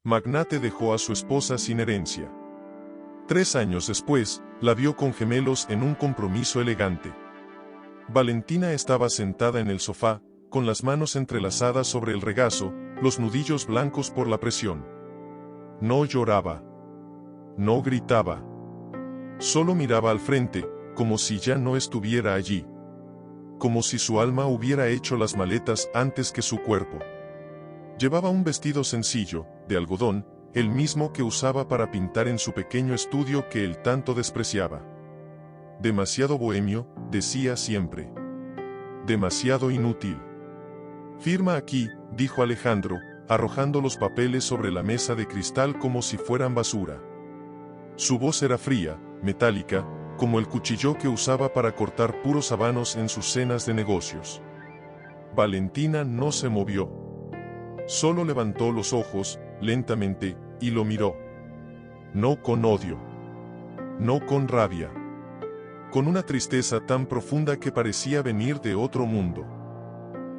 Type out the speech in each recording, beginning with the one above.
Magnate dejó a su esposa sin herencia. 3 años después, la vio con gemelos en un compromiso elegante. Valentina estaba sentada en el sofá, con las manos entrelazadas sobre el regazo, los nudillos blancos por la presión. No lloraba. No gritaba. Solo miraba al frente, como si ya no estuviera allí. Como si su alma hubiera hecho las maletas antes que su cuerpo. Llevaba un vestido sencillo, de algodón, el mismo que usaba para pintar en su pequeño estudio que él tanto despreciaba. Demasiado bohemio, decía siempre. Demasiado inútil. Firma aquí, dijo Alejandro, arrojando los papeles sobre la mesa de cristal como si fueran basura. Su voz era fría, metálica, como el cuchillo que usaba para cortar puros habanos en sus cenas de negocios. Valentina no se movió. Solo levantó los ojos, lentamente, y lo miró. No con odio. No con rabia. Con una tristeza tan profunda que parecía venir de otro mundo.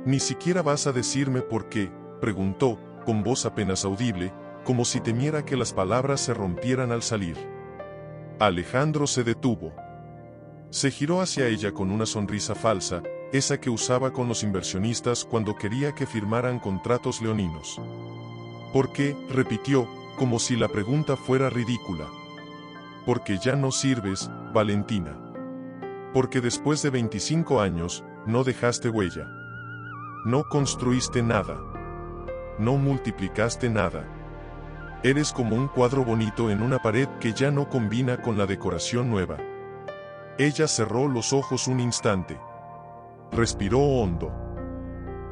«¿Ni siquiera vas a decirme por qué?», preguntó, con voz apenas audible, como si temiera que las palabras se rompieran al salir. Alejandro se detuvo. Se giró hacia ella con una sonrisa falsa, esa que usaba con los inversionistas cuando quería que firmaran contratos leoninos. «¿Por qué?», repitió, como si la pregunta fuera ridícula. «Porque ya no sirves, Valentina. Porque después de 25 años, no dejaste huella. No construiste nada. No multiplicaste nada. Eres como un cuadro bonito en una pared que ya no combina con la decoración nueva». Ella cerró los ojos un instante. Respiró hondo.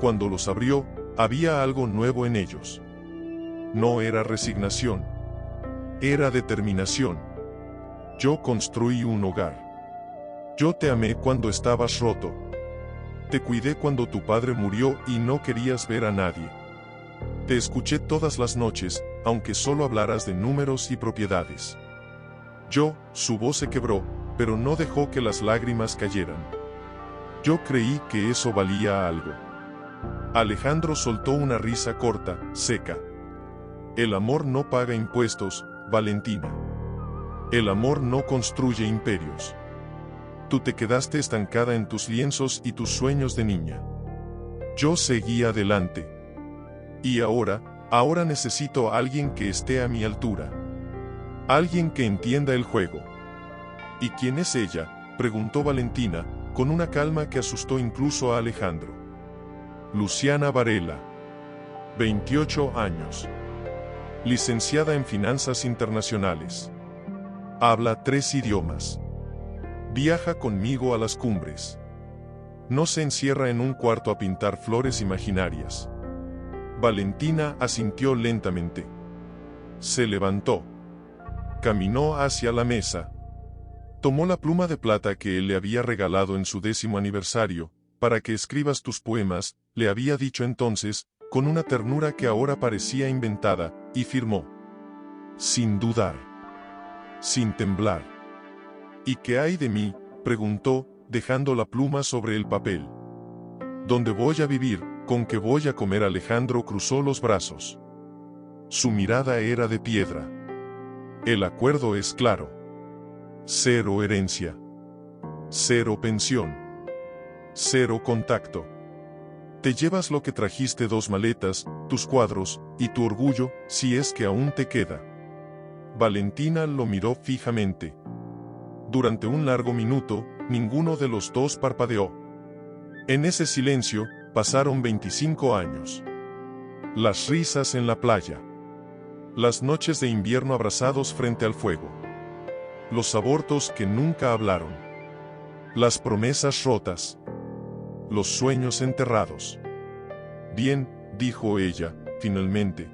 Cuando los abrió, había algo nuevo en ellos. No era resignación. Era determinación. Yo construí un hogar. Yo te amé cuando estabas roto. Te cuidé cuando tu padre murió y no querías ver a nadie. Te escuché todas las noches, aunque solo hablaras de números y propiedades. Su voz se quebró, pero no dejó que las lágrimas cayeran. Yo creí que eso valía algo. Alejandro soltó una risa corta, seca. El amor no paga impuestos, Valentina. El amor no construye imperios. Tú te quedaste estancada en tus lienzos y tus sueños de niña. Yo seguí adelante. Y ahora necesito a alguien que esté a mi altura. Alguien que entienda el juego. ¿Y quién es ella?, preguntó Valentina, con una calma que asustó incluso a Alejandro. Luciana Varela. 28 años. Licenciada en Finanzas Internacionales. Habla 3 idiomas. Viaja conmigo a las cumbres. No se encierra en un cuarto a pintar flores imaginarias. Valentina asintió lentamente. Se levantó. Caminó hacia la mesa. Tomó la pluma de plata que él le había regalado en su 10º aniversario, para que escribas tus poemas, le había dicho entonces, con una ternura que ahora parecía inventada, y firmó. Sin dudar. Sin temblar. ¿Y qué hay de mí?, preguntó, dejando la pluma sobre el papel. ¿Dónde voy a vivir? ¿Con qué voy a comer? Alejandro cruzó los brazos. Su mirada era de piedra. El acuerdo es claro. 0 herencia. 0 pensión. 0 contacto. Te llevas lo que trajiste: 2 maletas, tus cuadros, y tu orgullo, si es que aún te queda. Valentina lo miró fijamente. Durante un largo minuto, ninguno de los dos parpadeó. En ese silencio, pasaron 25 años. Las risas en la playa. Las noches de invierno abrazados frente al fuego. Los abortos que nunca hablaron. Las promesas rotas. Los sueños enterrados. Bien, dijo ella, finalmente.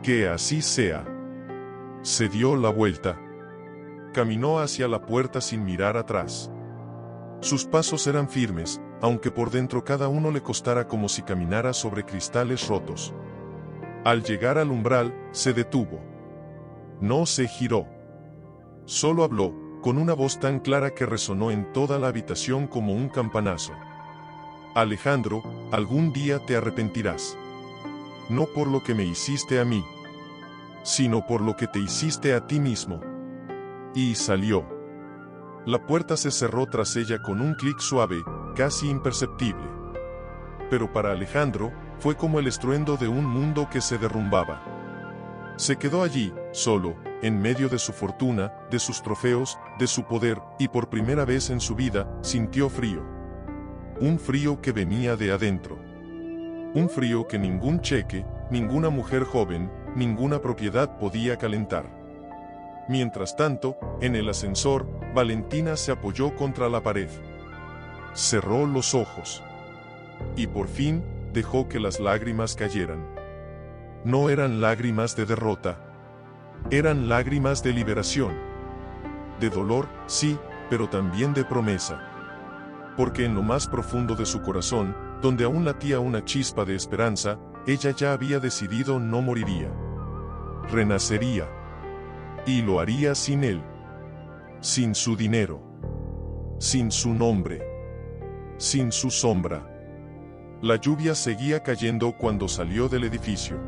Que así sea. Se dio la vuelta. Caminó hacia la puerta sin mirar atrás. Sus pasos eran firmes, aunque por dentro cada uno le costara como si caminara sobre cristales rotos. Al llegar al umbral, se detuvo. No se giró. Solo habló, con una voz tan clara que resonó en toda la habitación como un campanazo. Alejandro, algún día te arrepentirás. No por lo que me hiciste a mí. sino por lo que te hiciste a ti mismo. Y salió. La puerta se cerró tras ella con un clic suave, casi imperceptible. Pero para Alejandro, fue como el estruendo de un mundo que se derrumbaba. Se quedó allí, solo, en medio de su fortuna, de sus trofeos, de su poder, y por primera vez en su vida, sintió frío. Un frío que venía de adentro. Un frío que ningún cheque, ninguna mujer joven, ninguna propiedad podía calentar. Mientras tanto, en el ascensor, Valentina se apoyó contra la pared. Cerró los ojos. Y por fin, dejó que las lágrimas cayeran. No eran lágrimas de derrota. Eran lágrimas de liberación. De dolor, sí, pero también de promesa. Porque en lo más profundo de su corazón, donde aún latía una chispa de esperanza, ella ya había decidido no moriría. Renacería. Y lo haría sin él. Sin su dinero. Sin su nombre. Sin su sombra. La lluvia seguía cayendo cuando salió del edificio.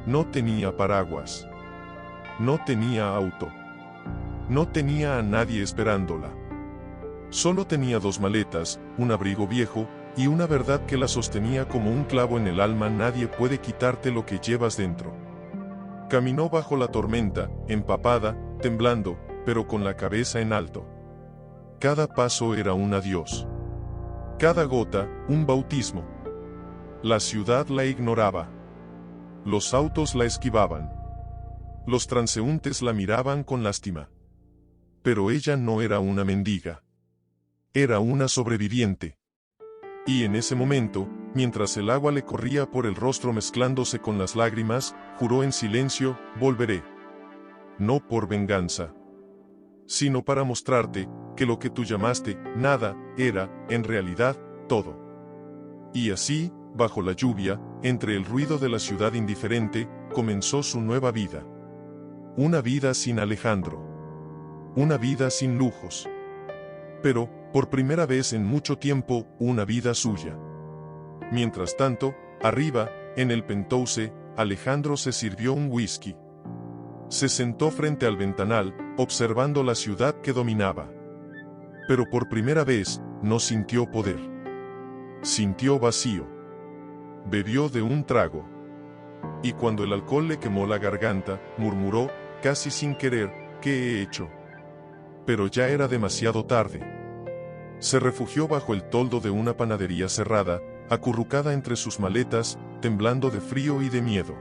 No tenía paraguas. No tenía auto. No tenía a nadie esperándola. Solo tenía 2 maletas, un abrigo viejo, y una verdad que la sostenía como un clavo en el alma. Nadie puede quitarte lo que llevas dentro. Caminó bajo la tormenta, empapada, temblando, pero con la cabeza en alto. Cada paso era un adiós. Cada gota, un bautismo. La ciudad la ignoraba. Los autos la esquivaban. Los transeúntes la miraban con lástima. Pero ella no era una mendiga. Era una sobreviviente. Y en ese momento, mientras el agua le corría por el rostro mezclándose con las lágrimas, juró en silencio: volveré. No por venganza, sino para mostrarte que lo que tú llamaste nada era, en realidad, todo. Y así, bajo la lluvia, entre el ruido de la ciudad indiferente, comenzó su nueva vida. Una vida sin Alejandro. Una vida sin lujos. Pero, por primera vez en mucho tiempo, una vida suya. Mientras tanto, arriba, en el penthouse, Alejandro se sirvió un whisky. Se sentó frente al ventanal, observando la ciudad que dominaba. Pero por primera vez, no sintió poder. Sintió vacío. Bebió de un trago. Y cuando el alcohol le quemó la garganta, murmuró, casi sin querer: ¿qué he hecho? Pero ya era demasiado tarde. Se refugió bajo el toldo de una panadería cerrada, acurrucada entre sus maletas, temblando de frío y de miedo.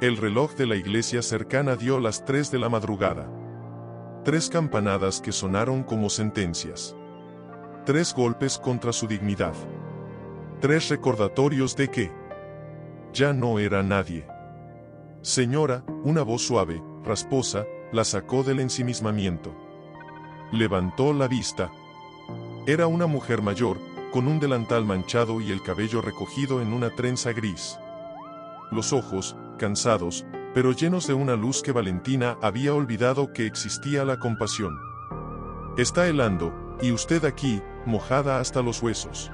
El reloj de la iglesia cercana dio las 3 de la madrugada. 3 campanadas que sonaron como sentencias. 3 golpes contra su dignidad. 3 recordatorios de que ya no era nadie. Señora, una voz suave, rasposa, la sacó del ensimismamiento. Levantó la vista. Era una mujer mayor, con un delantal manchado y el cabello recogido en una trenza gris. Los ojos, cansados, pero llenos de una luz que Valentina había olvidado que existía la compasión. Está helando, y usted aquí, mojada hasta los huesos.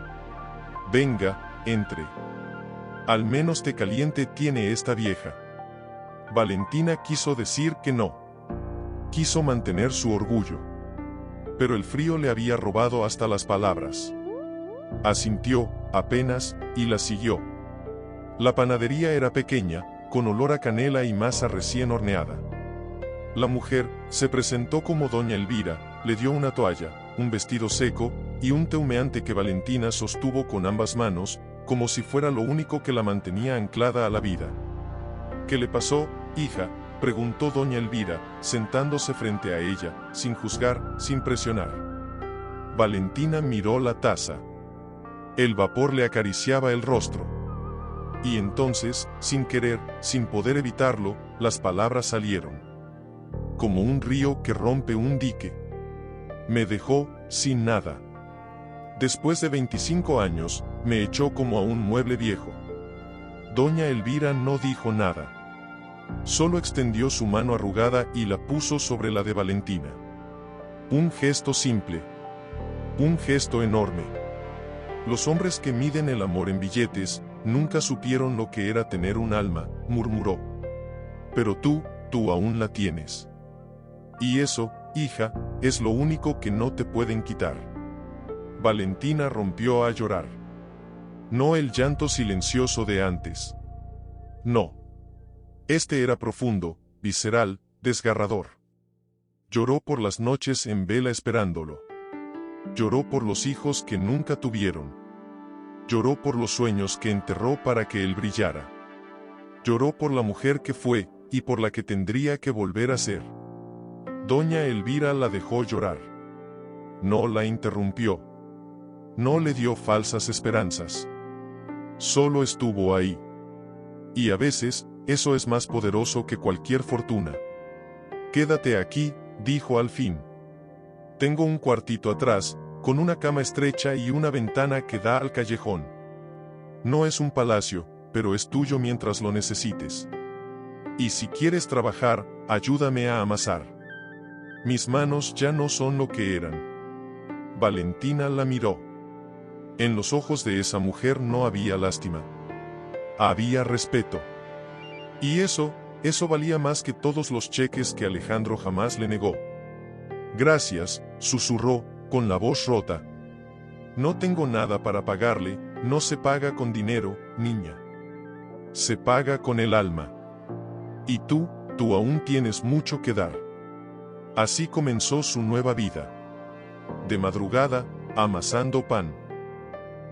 Venga, entre. Al menos de caliente tiene esta vieja. Valentina quiso decir que no. Quiso mantener su orgullo. Pero el frío le había robado hasta las palabras. Asintió, apenas, y la siguió. La panadería era pequeña, con olor a canela y masa recién horneada. La mujer se presentó como doña Elvira, le dio una toalla, un vestido seco, y un té humeante que Valentina sostuvo con ambas manos, como si fuera lo único que la mantenía anclada a la vida. ¿Qué le pasó, hija?, preguntó doña Elvira, sentándose frente a ella, sin juzgar, sin presionar. Valentina miró la taza. El vapor le acariciaba el rostro. Y entonces, sin querer, sin poder evitarlo, las palabras salieron. Como un río que rompe un dique. Me dejó, sin nada. Después de 25 años, me echó como a un mueble viejo. Doña Elvira no dijo nada. Solo extendió su mano arrugada y la puso sobre la de Valentina. Un gesto simple. Un gesto enorme. Los hombres que miden el amor en billetes, nunca supieron lo que era tener un alma, murmuró. Pero tú aún la tienes. Y eso, hija, es lo único que no te pueden quitar. Valentina rompió a llorar. No el llanto silencioso de antes. No. Este era profundo, visceral, desgarrador. Lloró por las noches en vela esperándolo. Lloró por los hijos que nunca tuvieron. Lloró por los sueños que enterró para que él brillara. Lloró por la mujer que fue, y por la que tendría que volver a ser. Doña Elvira la dejó llorar. No la interrumpió. No le dio falsas esperanzas. Solo estuvo ahí. Y a veces, eso es más poderoso que cualquier fortuna. Quédate aquí, dijo al fin. Tengo un cuartito atrás, con una cama estrecha y una ventana que da al callejón. No es un palacio, pero es tuyo mientras lo necesites. Y si quieres trabajar, ayúdame a amasar. Mis manos ya no son lo que eran. Valentina la miró. En los ojos de esa mujer no había lástima. Había respeto. Y eso valía más que todos los cheques que Alejandro jamás le negó. Gracias, susurró, con la voz rota. No tengo nada para pagarle, no se paga con dinero, niña. Se paga con el alma. Y tú aún tienes mucho que dar. Así comenzó su nueva vida. De madrugada, amasando pan.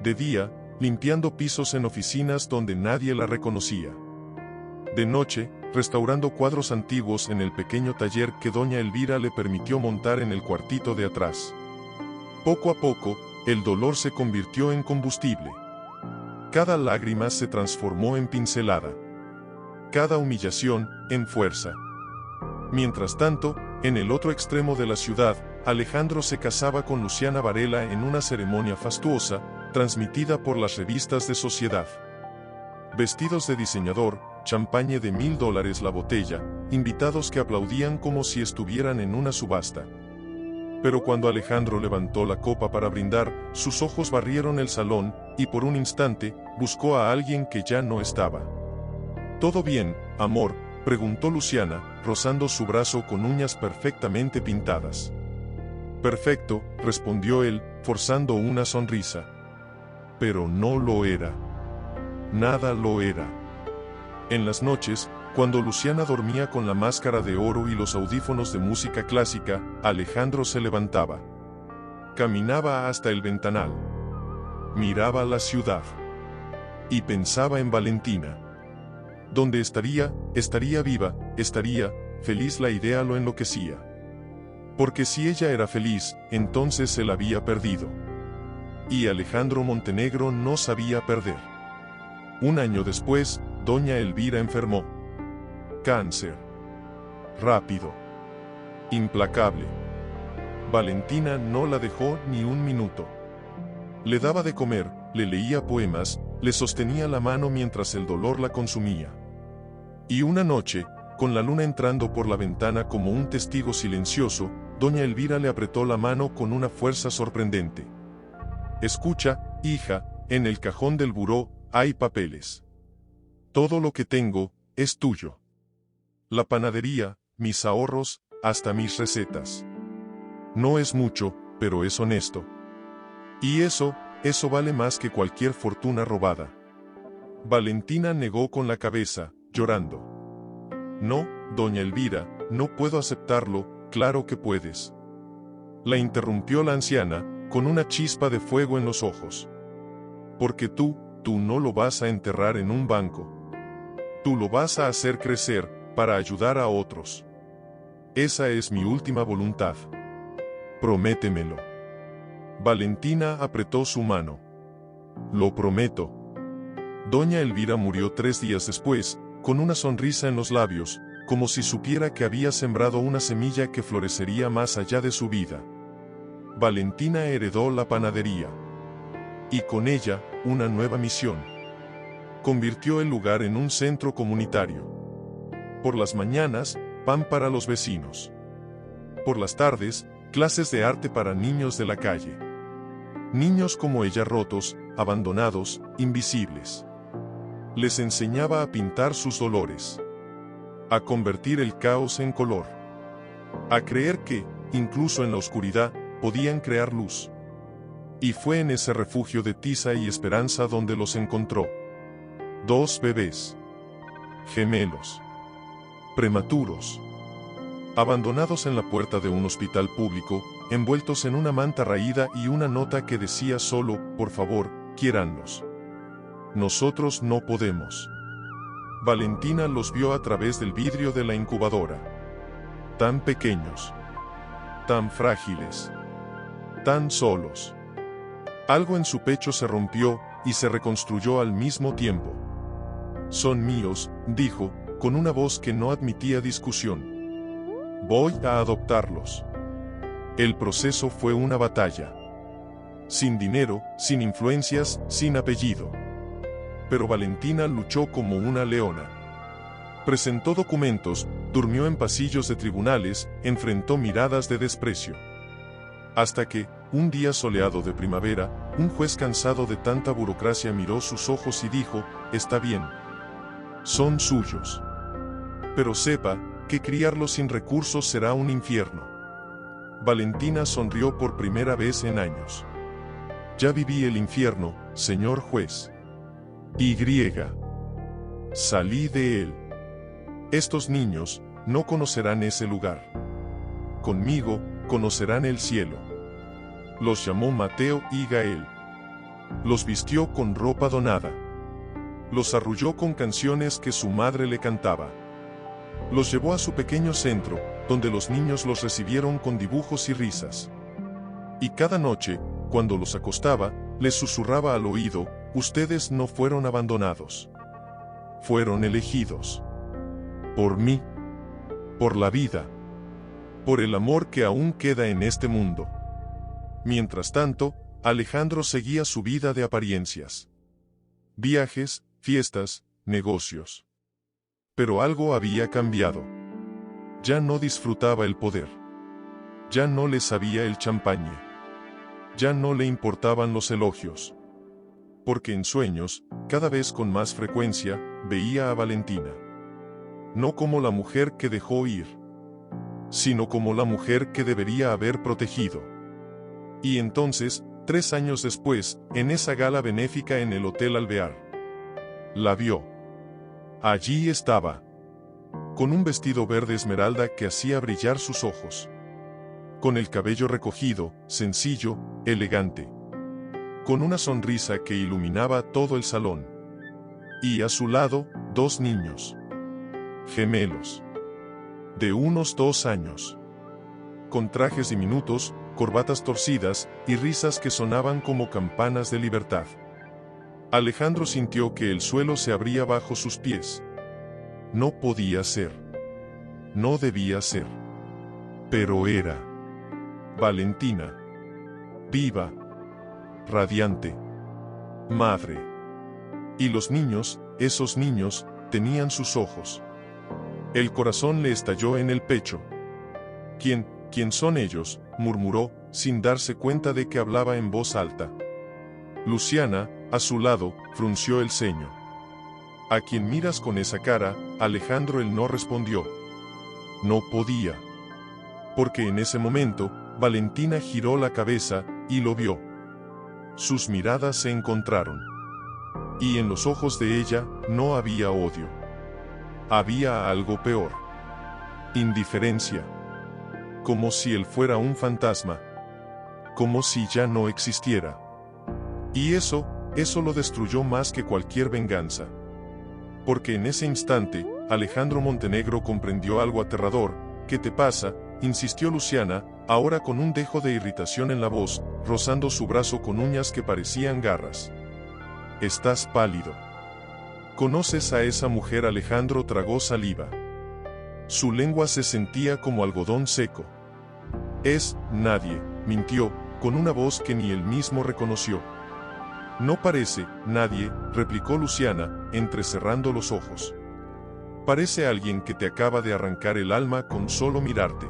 De día, limpiando pisos en oficinas donde nadie la reconocía. De noche, restaurando cuadros antiguos en el pequeño taller que doña Elvira le permitió montar en el cuartito de atrás. Poco a poco, el dolor se convirtió en combustible. Cada lágrima se transformó en pincelada. Cada humillación, en fuerza. Mientras tanto, en el otro extremo de la ciudad, Alejandro se casaba con Luciana Varela en una ceremonia fastuosa, transmitida por las revistas de sociedad. Vestidos de diseñador, champaña de $1000 la botella, invitados que aplaudían como si estuvieran en una subasta. Pero cuando Alejandro levantó la copa para brindar, sus ojos barrieron el salón, y por un instante, buscó a alguien que ya no estaba. ¿Todo bien, amor?, preguntó Luciana, rozando su brazo con uñas perfectamente pintadas. Perfecto, respondió él, forzando una sonrisa. Pero no lo era. Nada lo era. En las noches, cuando Luciana dormía con la máscara de oro y los audífonos de música clásica, Alejandro se levantaba. Caminaba hasta el ventanal. Miraba la ciudad. Y pensaba en Valentina. Donde estaría viva, estaría feliz. La idea lo enloquecía. Porque si ella era feliz, entonces él había perdido. Y Alejandro Montenegro no sabía perder. Un año después, doña Elvira enfermó. Cáncer. Rápido. Implacable. Valentina no la dejó ni un minuto. Le daba de comer, le leía poemas, le sostenía la mano mientras el dolor la consumía. Y una noche, con la luna entrando por la ventana como un testigo silencioso, doña Elvira le apretó la mano con una fuerza sorprendente. Escucha, hija, en el cajón del buró hay papeles. Todo lo que tengo es tuyo. La panadería, mis ahorros, hasta mis recetas. No es mucho, pero es honesto. Y eso vale más que cualquier fortuna robada. Valentina negó con la cabeza, llorando. No, doña Elvira, no puedo aceptarlo. Claro que puedes. La interrumpió la anciana, con una chispa de fuego en los ojos. Porque tú no lo vas a enterrar en un banco. Tú lo vas a hacer crecer, para ayudar a otros. Esa es mi última voluntad. Prométemelo. Valentina apretó su mano. Lo prometo. Doña Elvira murió 3 días después, con una sonrisa en los labios, como si supiera que había sembrado una semilla que florecería más allá de su vida. Valentina heredó la panadería. Y con ella, una nueva misión. Convirtió el lugar en un centro comunitario. Por las mañanas, pan para los vecinos. Por las tardes, clases de arte para niños de la calle. Niños como ella rotos, abandonados, invisibles. Les enseñaba a pintar sus dolores. a convertir el caos en color, a creer que, incluso en la oscuridad, podían crear luz. Y fue en ese refugio de tiza y esperanza donde los encontró. 2 bebés. Gemelos. Prematuros. Abandonados en la puerta de un hospital público, envueltos en una manta raída y una nota que decía solo, por favor, quiéranlos. Nosotros no podemos. Valentina los vio a través del vidrio de la incubadora. Tan pequeños. Tan frágiles. Tan solos. Algo en su pecho se rompió y se reconstruyó al mismo tiempo. Son míos, dijo, con una voz que no admitía discusión. Voy a adoptarlos. El proceso fue una batalla. Sin dinero, sin influencias, sin apellido. Pero Valentina luchó como una leona. Presentó documentos, durmió en pasillos de tribunales, enfrentó miradas de desprecio. Hasta que, un día soleado de primavera, un juez cansado de tanta burocracia miró sus ojos y dijo, está bien. Son suyos. Pero sepa, que criarlos sin recursos será un infierno. Valentina sonrió por primera vez en años. Ya viví el infierno, señor juez. Y. Salí de él. Estos niños no conocerán ese lugar. Conmigo, conocerán el cielo. Los llamó Mateo y Gael. Los vistió con ropa donada. Los arrulló con canciones que su madre le cantaba. Los llevó a su pequeño centro, donde los niños los recibieron con dibujos y risas. Y cada noche, cuando los acostaba, les susurraba al oído, ustedes no fueron abandonados. Fueron elegidos. Por mí. Por la vida. Por el amor que aún queda en este mundo. Mientras tanto, Alejandro seguía su vida de apariencias. Viajes, fiestas, negocios. Pero algo había cambiado. Ya no disfrutaba el poder. Ya no le sabía el champagne. Ya no le importaban los elogios. Porque en sueños, cada vez con más frecuencia, veía a Valentina. No como la mujer que dejó ir, sino como la mujer que debería haber protegido. Y entonces, 3 años después, en esa gala benéfica en el Hotel Alvear, la vio. Allí estaba, con un vestido verde esmeralda que hacía brillar sus ojos, con el cabello recogido, sencillo, elegante, con una sonrisa que iluminaba todo el salón. Y a su lado, 2 niños, gemelos, de unos 2 años, con trajes diminutos, corbatas torcidas y risas que sonaban como campanas de libertad. Alejandro sintió que el suelo se abría bajo sus pies. No podía ser. No debía ser. Pero era. Valentina. Viva. Radiante. Madre. Y los niños, esos niños, tenían sus ojos. El corazón le estalló en el pecho. ¿Quién son ellos?, murmuró, sin darse cuenta de que hablaba en voz alta. Luciana, a su lado, frunció el ceño. ¿A quién miras con esa cara, Alejandro? Él no respondió. No podía. Porque en ese momento, Valentina giró la cabeza, y lo vio. Sus miradas se encontraron. Y en los ojos de ella, no había odio. Había algo peor. Indiferencia. Como si él fuera un fantasma. Como si ya no existiera. Y eso lo destruyó más que cualquier venganza. Porque en ese instante, Alejandro Montenegro comprendió algo aterrador. ¿Qué te pasa?, insistió Luciana, ahora con un dejo de irritación en la voz, rozando su brazo con uñas que parecían garras. Estás pálido. ¿Conoces a esa mujer? Alejandro tragó saliva. Su lengua se sentía como algodón seco. Es nadie, mintió, con una voz que ni él mismo reconoció. No parece nadie, replicó Luciana, entrecerrando los ojos. Parece alguien que te acaba de arrancar el alma con solo mirarte.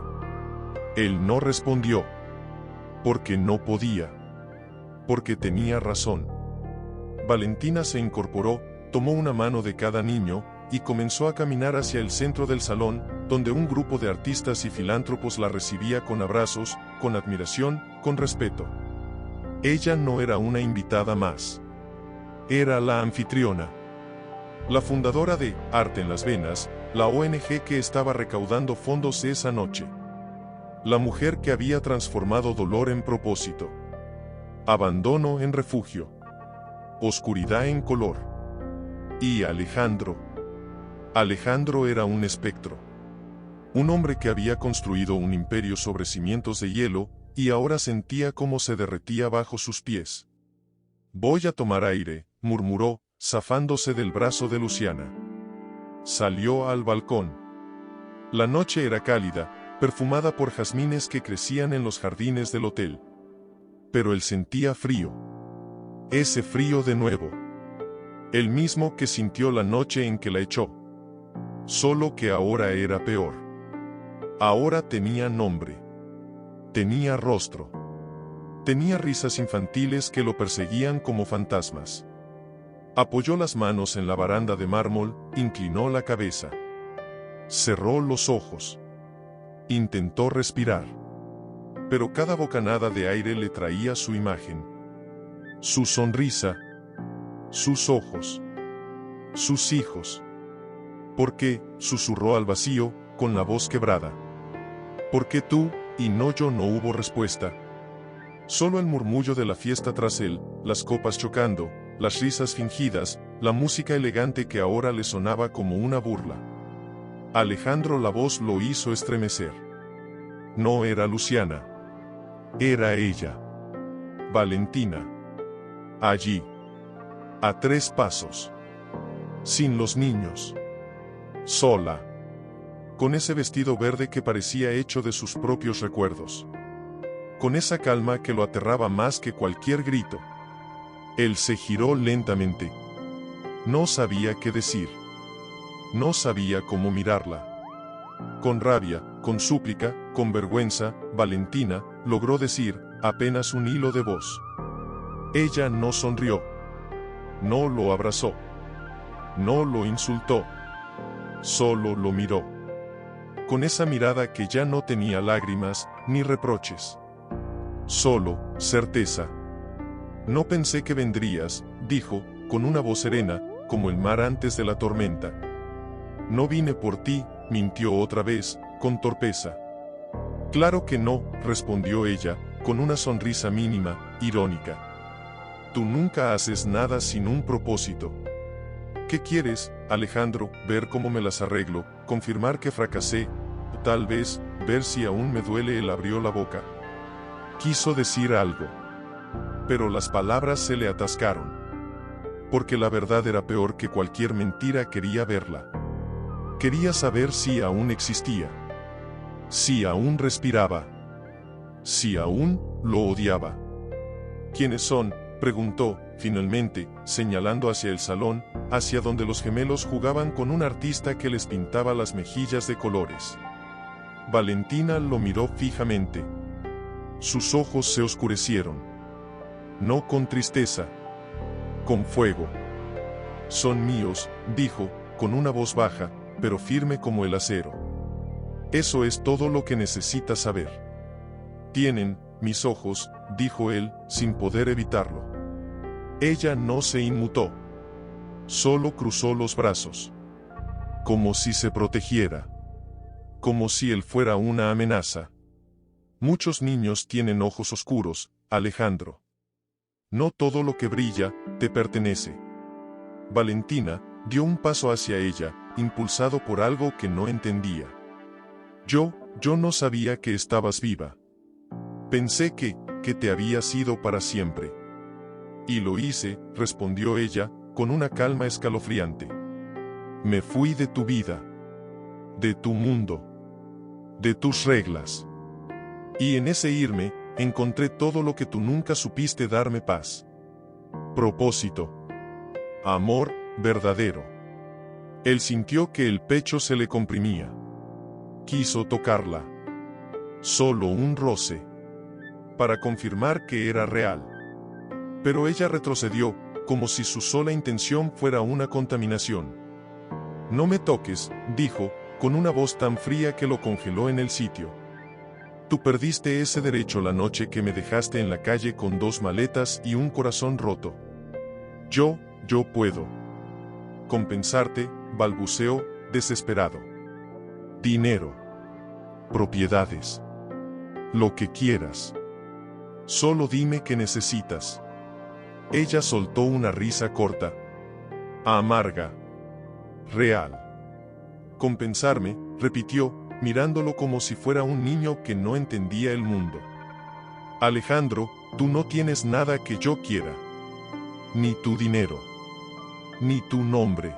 Él no respondió. Porque no podía. Porque tenía razón. Valentina se incorporó, tomó una mano de cada niño, y comenzó a caminar hacia el centro del salón, donde un grupo de artistas y filántropos la recibía con abrazos, con admiración, con respeto. Ella no era una invitada más. Era la anfitriona. La fundadora de Arte en las Venas, la ONG que estaba recaudando fondos esa noche. La mujer que había transformado dolor en propósito. Abandono en refugio. Oscuridad en color. Y Alejandro. Alejandro era un espectro. Un hombre que había construido un imperio sobre cimientos de hielo, y ahora sentía cómo se derretía bajo sus pies. «Voy a tomar aire», murmuró, zafándose del brazo de Luciana. Salió al balcón. La noche era cálida, perfumada por jazmines que crecían en los jardines del hotel. Pero él sentía frío. Ese frío de nuevo. El mismo que sintió la noche en que la echó. Solo que ahora era peor. Ahora tenía nombre. Tenía rostro. Tenía risas infantiles que lo perseguían como fantasmas. Apoyó las manos en la baranda de mármol, inclinó la cabeza. Cerró los ojos. Intentó respirar. Pero cada bocanada de aire le traía su imagen. Su sonrisa. Sus ojos. Sus hijos. ¿Por qué?, susurró al vacío, con la voz quebrada. ¿Por qué tú, y no yo? No hubo respuesta. Solo el murmullo de la fiesta tras él, las copas chocando, las risas fingidas, la música elegante que ahora le sonaba como una burla. Alejandro, la voz lo hizo estremecer. No era Luciana. Era ella. Valentina. Allí. A 3 pasos. Sin los niños. Sola. Con ese vestido verde que parecía hecho de sus propios recuerdos. Con esa calma que lo aterraba más que cualquier grito. Él se giró lentamente. No sabía qué decir. No sabía cómo mirarla. Con rabia, con súplica, con vergüenza, Valentina logró decir, apenas un hilo de voz. Ella no sonrió. No lo abrazó. No lo insultó. Solo lo miró. Con esa mirada que ya no tenía lágrimas, ni reproches. Solo, certeza. No pensé que vendrías, dijo, con una voz serena, como el mar antes de la tormenta. No vine por ti, mintió otra vez, con torpeza. Claro que no, respondió ella, con una sonrisa mínima, irónica. Tú nunca haces nada sin un propósito. ¿Qué quieres, Alejandro? ¿Ver cómo me las arreglo? ¿Confirmar que fracasé? Tal vez, ver si aún me duele. Él abrió la boca. Quiso decir algo. Pero las palabras se le atascaron. Porque la verdad era peor que cualquier mentira. Quería verla. Quería saber si aún existía. Si aún respiraba. Si aún lo odiaba. ¿Quiénes son?, preguntó, finalmente, señalando hacia el salón, hacia donde los gemelos jugaban con un artista que les pintaba las mejillas de colores. Valentina lo miró fijamente. Sus ojos se oscurecieron. No con tristeza. Con fuego. Son míos, dijo, con una voz baja, pero firme como el acero. Eso es todo lo que necesitas saber. Tienen mis ojos, dijo él, sin poder evitarlo. Ella no se inmutó. Solo cruzó los brazos. Como si se protegiera. Como si él fuera una amenaza. Muchos niños tienen ojos oscuros, Alejandro. No todo lo que brilla, te pertenece. Valentina dio un paso hacia ella, impulsado por algo que no entendía. Yo no sabía que estabas viva. Pensé que te habías ido para siempre. Y lo hice, respondió ella, con una calma escalofriante. Me fui de tu vida. De tu mundo. De tus reglas. Y en ese irme, encontré todo lo que tú nunca supiste darme: paz. Propósito. Amor verdadero. Él sintió que el pecho se le comprimía. Quiso tocarla. Solo un roce. Para confirmar que era real. Pero ella retrocedió, como si su sola intención fuera una contaminación. No me toques, dijo, con una voz tan fría que lo congeló en el sitio. Tú perdiste ese derecho la noche que me dejaste en la calle con 2 maletas y un corazón roto. Yo puedo compensarte, balbuceó, desesperado. Dinero. Propiedades. Lo que quieras. Solo dime qué necesitas. Ella soltó una risa corta. Amarga. Real. Compensarme, repitió, mirándolo como si fuera un niño que no entendía el mundo. Alejandro, tú no tienes nada que yo quiera. Ni tu dinero. Ni tu nombre.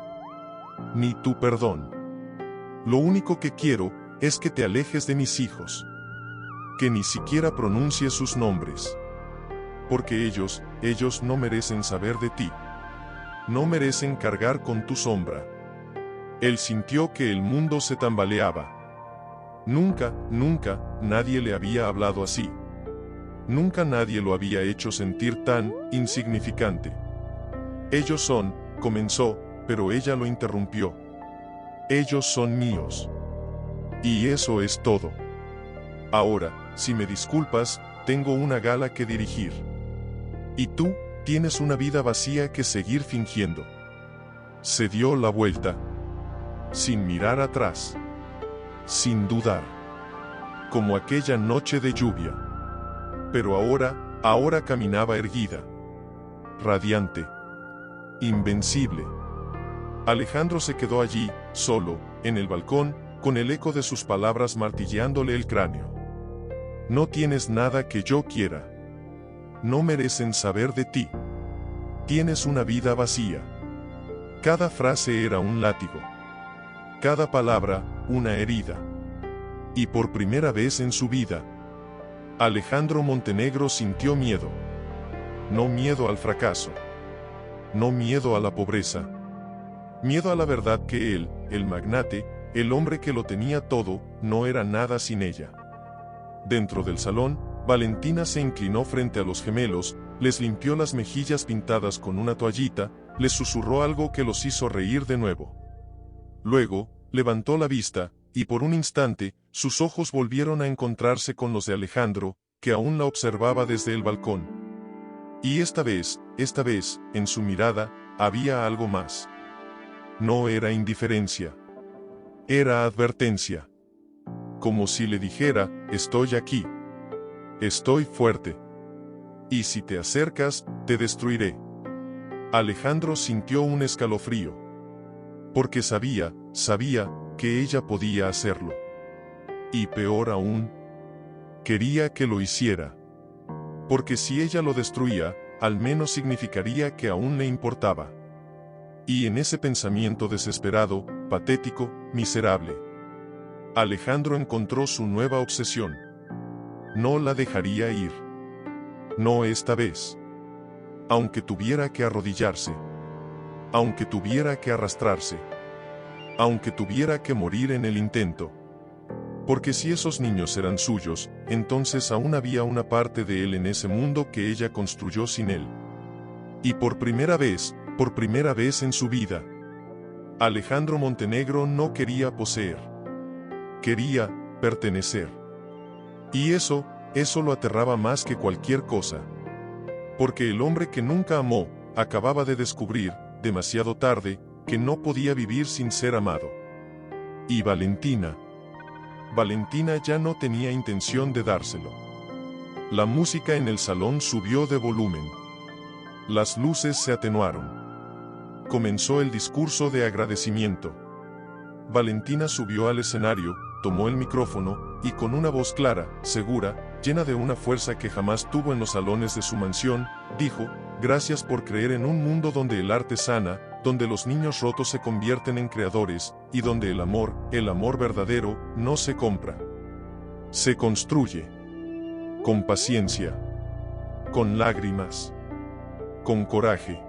Ni tu perdón. Lo único que quiero es que te alejes de mis hijos. Que ni siquiera pronuncies sus nombres. Porque ellos no merecen saber de ti. No merecen cargar con tu sombra. Él sintió que el mundo se tambaleaba. Nunca nadie le había hablado así. Nunca nadie lo había hecho sentir tan insignificante. Ellos son, comenzó, pero ella lo interrumpió. Ellos son míos. Y eso es todo. Ahora, si me disculpas, tengo una gala que dirigir. Y tú, tienes una vida vacía que seguir fingiendo. Se dio la vuelta. Sin mirar atrás. Sin dudar. Como aquella noche de lluvia. Pero ahora caminaba erguida. Radiante. Invencible. Alejandro se quedó allí, solo, en el balcón, con el eco de sus palabras martilleándole el cráneo. No tienes nada que yo quiera. No merecen saber de ti. Tienes una vida vacía. Cada frase era un látigo. Cada palabra, una herida. Y por primera vez en su vida, Alejandro Montenegro sintió miedo. No miedo al fracaso. No miedo a la pobreza. Miedo a la verdad que él, el magnate, el hombre que lo tenía todo, no era nada sin ella. Dentro del salón, Valentina se inclinó frente a los gemelos, les limpió las mejillas pintadas con una toallita, les susurró algo que los hizo reír de nuevo. Luego, levantó la vista, y por un instante, sus ojos volvieron a encontrarse con los de Alejandro, que aún la observaba desde el balcón. Y esta vez, en su mirada, había algo más. No era indiferencia. Era advertencia. Como si le dijera, estoy aquí. Estoy fuerte. Y si te acercas, te destruiré. Alejandro sintió un escalofrío. Porque sabía que ella podía hacerlo. Y peor aún, quería que lo hiciera. Porque si ella lo destruía, al menos significaría que aún le importaba. Y en ese pensamiento desesperado, patético, miserable, Alejandro encontró su nueva obsesión. No la dejaría ir. No esta vez. Aunque tuviera que arrodillarse. Aunque tuviera que arrastrarse. Aunque tuviera que morir en el intento. Porque si esos niños eran suyos, entonces aún había una parte de él en ese mundo que ella construyó sin él. Y por primera vez en su vida, Alejandro Montenegro no quería poseer. Quería pertenecer. Y eso lo aterraba más que cualquier cosa. Porque el hombre que nunca amó, acababa de descubrir, demasiado tarde, que no podía vivir sin ser amado. Y Valentina ya no tenía intención de dárselo. La música en el salón subió de volumen. Las luces se atenuaron. Comenzó el discurso de agradecimiento. Valentina subió al escenario, tomó el micrófono, y con una voz clara, segura, llena de una fuerza que jamás tuvo en los salones de su mansión, dijo, gracias por creer en un mundo donde el arte sana, donde los niños rotos se convierten en creadores, y donde el amor verdadero, no se compra. Se construye. Con paciencia. Con lágrimas. Con coraje.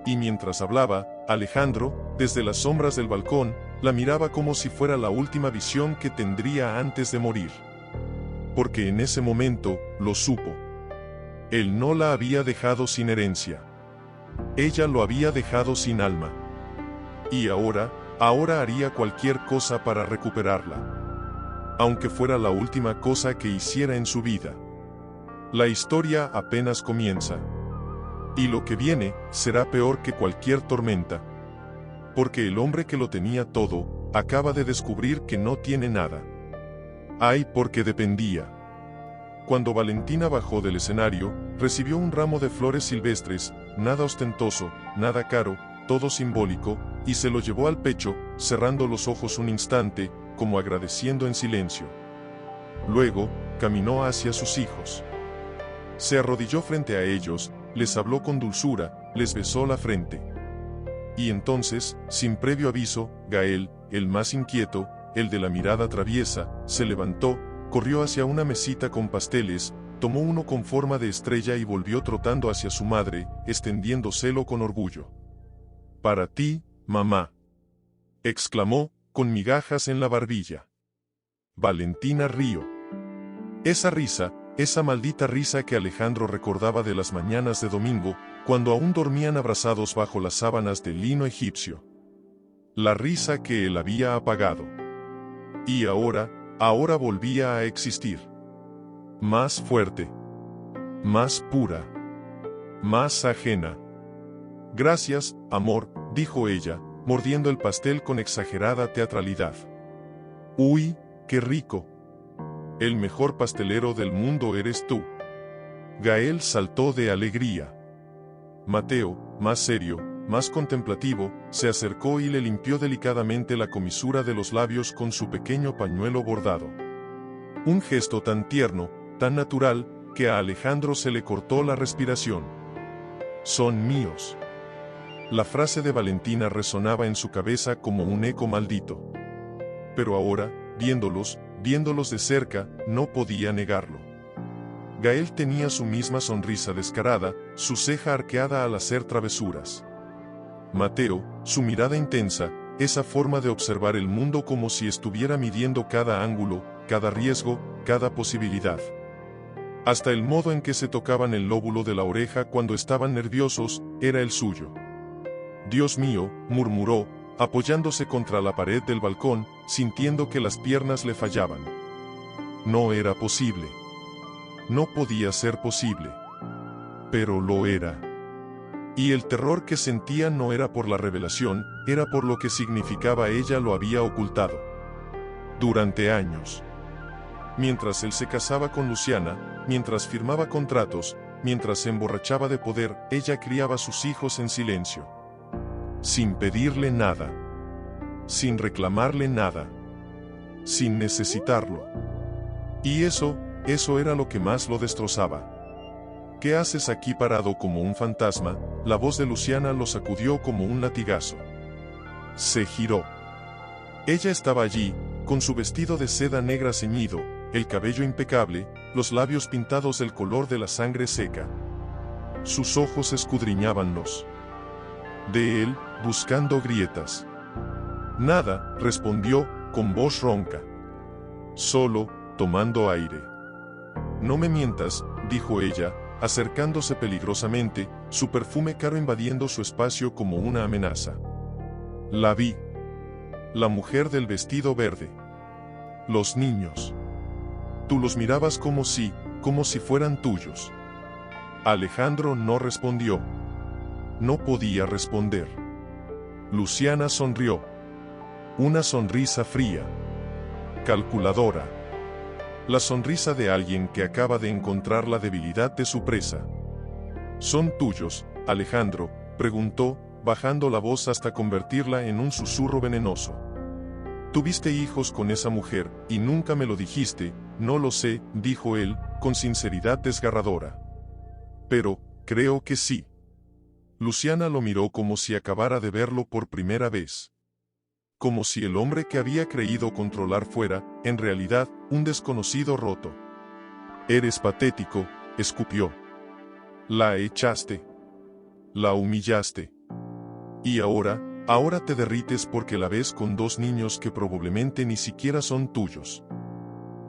Y mientras hablaba, Alejandro, desde las sombras del balcón, la miraba como si fuera la última visión que tendría antes de morir. Porque en ese momento, lo supo. Él no la había dejado sin herencia. Ella lo había dejado sin alma. Y ahora, Ahora haría cualquier cosa para recuperarla. Aunque fuera la última cosa que hiciera en su vida. La historia apenas comienza. Y lo que viene será peor que cualquier tormenta. Porque el hombre que lo tenía todo, acaba de descubrir que no tiene nada. Ay, porque dependía. Cuando Valentina bajó del escenario, recibió un ramo de flores silvestres, nada ostentoso, nada caro, todo simbólico, y se lo llevó al pecho, cerrando los ojos un instante, como agradeciendo en silencio. Luego, caminó hacia sus hijos. Se arrodilló frente a ellos, les habló con dulzura, les besó la frente. Y entonces, sin previo aviso, Gael, el más inquieto, el de la mirada traviesa, se levantó, corrió hacia una mesita con pasteles, tomó uno con forma de estrella y volvió trotando hacia su madre, extendiéndoselo con orgullo. «Para ti, mamá», exclamó, con migajas en la barbilla. Valentina rió. Esa risa, esa maldita risa que Alejandro recordaba de las mañanas de domingo, cuando aún dormían abrazados bajo las sábanas de lino egipcio. La risa que él había apagado. Y ahora volvía a existir. Más fuerte. Más pura. Más ajena. «Gracias, amor», dijo ella, mordiendo el pastel con exagerada teatralidad. «Uy, qué rico. El mejor pastelero del mundo eres tú». Gael saltó de alegría. Mateo, más serio, más contemplativo, se acercó y le limpió delicadamente la comisura de los labios con su pequeño pañuelo bordado. Un gesto tan tierno, tan natural, que a Alejandro se le cortó la respiración. «Son míos». La frase de Valentina resonaba en su cabeza como un eco maldito. Pero ahora, viéndolos de cerca, no podía negarlo. Gael tenía su misma sonrisa descarada, su ceja arqueada al hacer travesuras. Mateo, su mirada intensa, esa forma de observar el mundo como si estuviera midiendo cada ángulo, cada riesgo, cada posibilidad. Hasta el modo en que se tocaban el lóbulo de la oreja cuando estaban nerviosos, era el suyo. «Dios mío», murmuró, apoyándose contra la pared del balcón, sintiendo que las piernas le fallaban. No era posible. No podía ser posible. Pero lo era. Y el terror que sentía no era por la revelación, era por lo que significaba. Ella lo había ocultado. Durante años. Mientras él se casaba con Luciana, mientras firmaba contratos, mientras se emborrachaba de poder, ella criaba a sus hijos en silencio. Sin pedirle nada. Sin reclamarle nada. Sin necesitarlo. Y eso era lo que más lo destrozaba. «¿Qué haces aquí parado como un fantasma?», la voz de Luciana lo sacudió como un latigazo. Se giró. Ella estaba allí, con su vestido de seda negra ceñido, el cabello impecable, los labios pintados del color de la sangre seca. Sus ojos escudriñábanlos. De él, buscando grietas. «Nada», respondió, con voz ronca. «Solo, tomando aire». «No me mientas», dijo ella, acercándose peligrosamente, su perfume caro invadiendo su espacio como una amenaza. La vi. La mujer del vestido verde. Los niños. Tú los mirabas como si fueran tuyos. Alejandro no respondió. No podía responder. Luciana sonrió. Una sonrisa fría. Calculadora. La sonrisa de alguien que acaba de encontrar la debilidad de su presa. «¿Son tuyos, Alejandro?», preguntó, bajando la voz hasta convertirla en un susurro venenoso. «Tuviste hijos con esa mujer, y nunca me lo dijiste». «No lo sé», dijo él, con sinceridad desgarradora. «Pero, creo que sí». Luciana lo miró como si acabara de verlo por primera vez. Como si el hombre que había creído controlar fuera, en realidad, un desconocido roto. «Eres patético», escupió. «La echaste. La humillaste. Y ahora te derrites porque la ves con dos niños que probablemente ni siquiera son tuyos.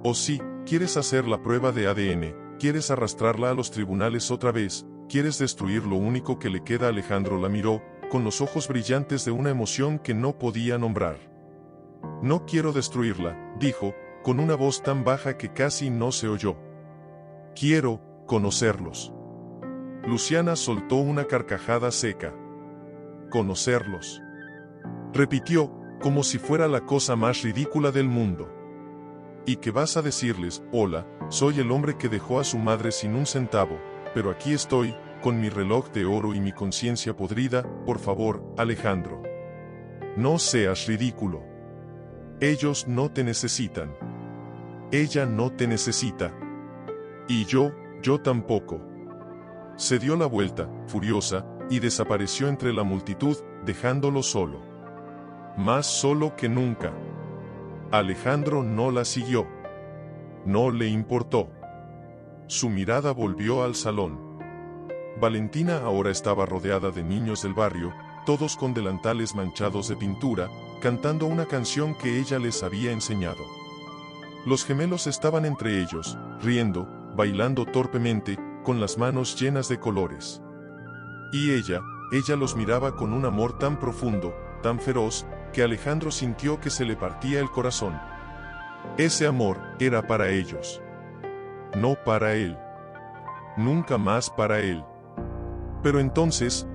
O sí, quieres hacer la prueba de ADN, quieres arrastrarla a los tribunales otra vez, quieres destruir lo único que le queda». Alejandro la miró, con los ojos brillantes de una emoción que no podía nombrar. No quiero destruirla, dijo, con una voz tan baja que casi no se oyó. Quiero conocerlos. Luciana soltó una carcajada seca. Conocerlos. Repitió, como si fuera la cosa más ridícula del mundo. ¿Y qué vas a decirles? Hola, soy el hombre que dejó a su madre sin un centavo, pero aquí estoy, con mi reloj de oro y mi conciencia podrida. Por favor, Alejandro. No seas ridículo. Ellos no te necesitan. Ella no te necesita. Y yo tampoco. Se dio la vuelta, furiosa, y desapareció entre la multitud, dejándolo solo. Más solo que nunca. Alejandro no la siguió. No le importó. Su mirada volvió al salón. Valentina ahora estaba rodeada de niños del barrio, todos con delantales manchados de pintura, cantando una canción que ella les había enseñado. Los gemelos estaban entre ellos, riendo, bailando torpemente, con las manos llenas de colores. Y ella los miraba con un amor tan profundo, tan feroz, que Alejandro sintió que se le partía el corazón. Ese amor era para ellos. No para él. Nunca más para él. Pero entonces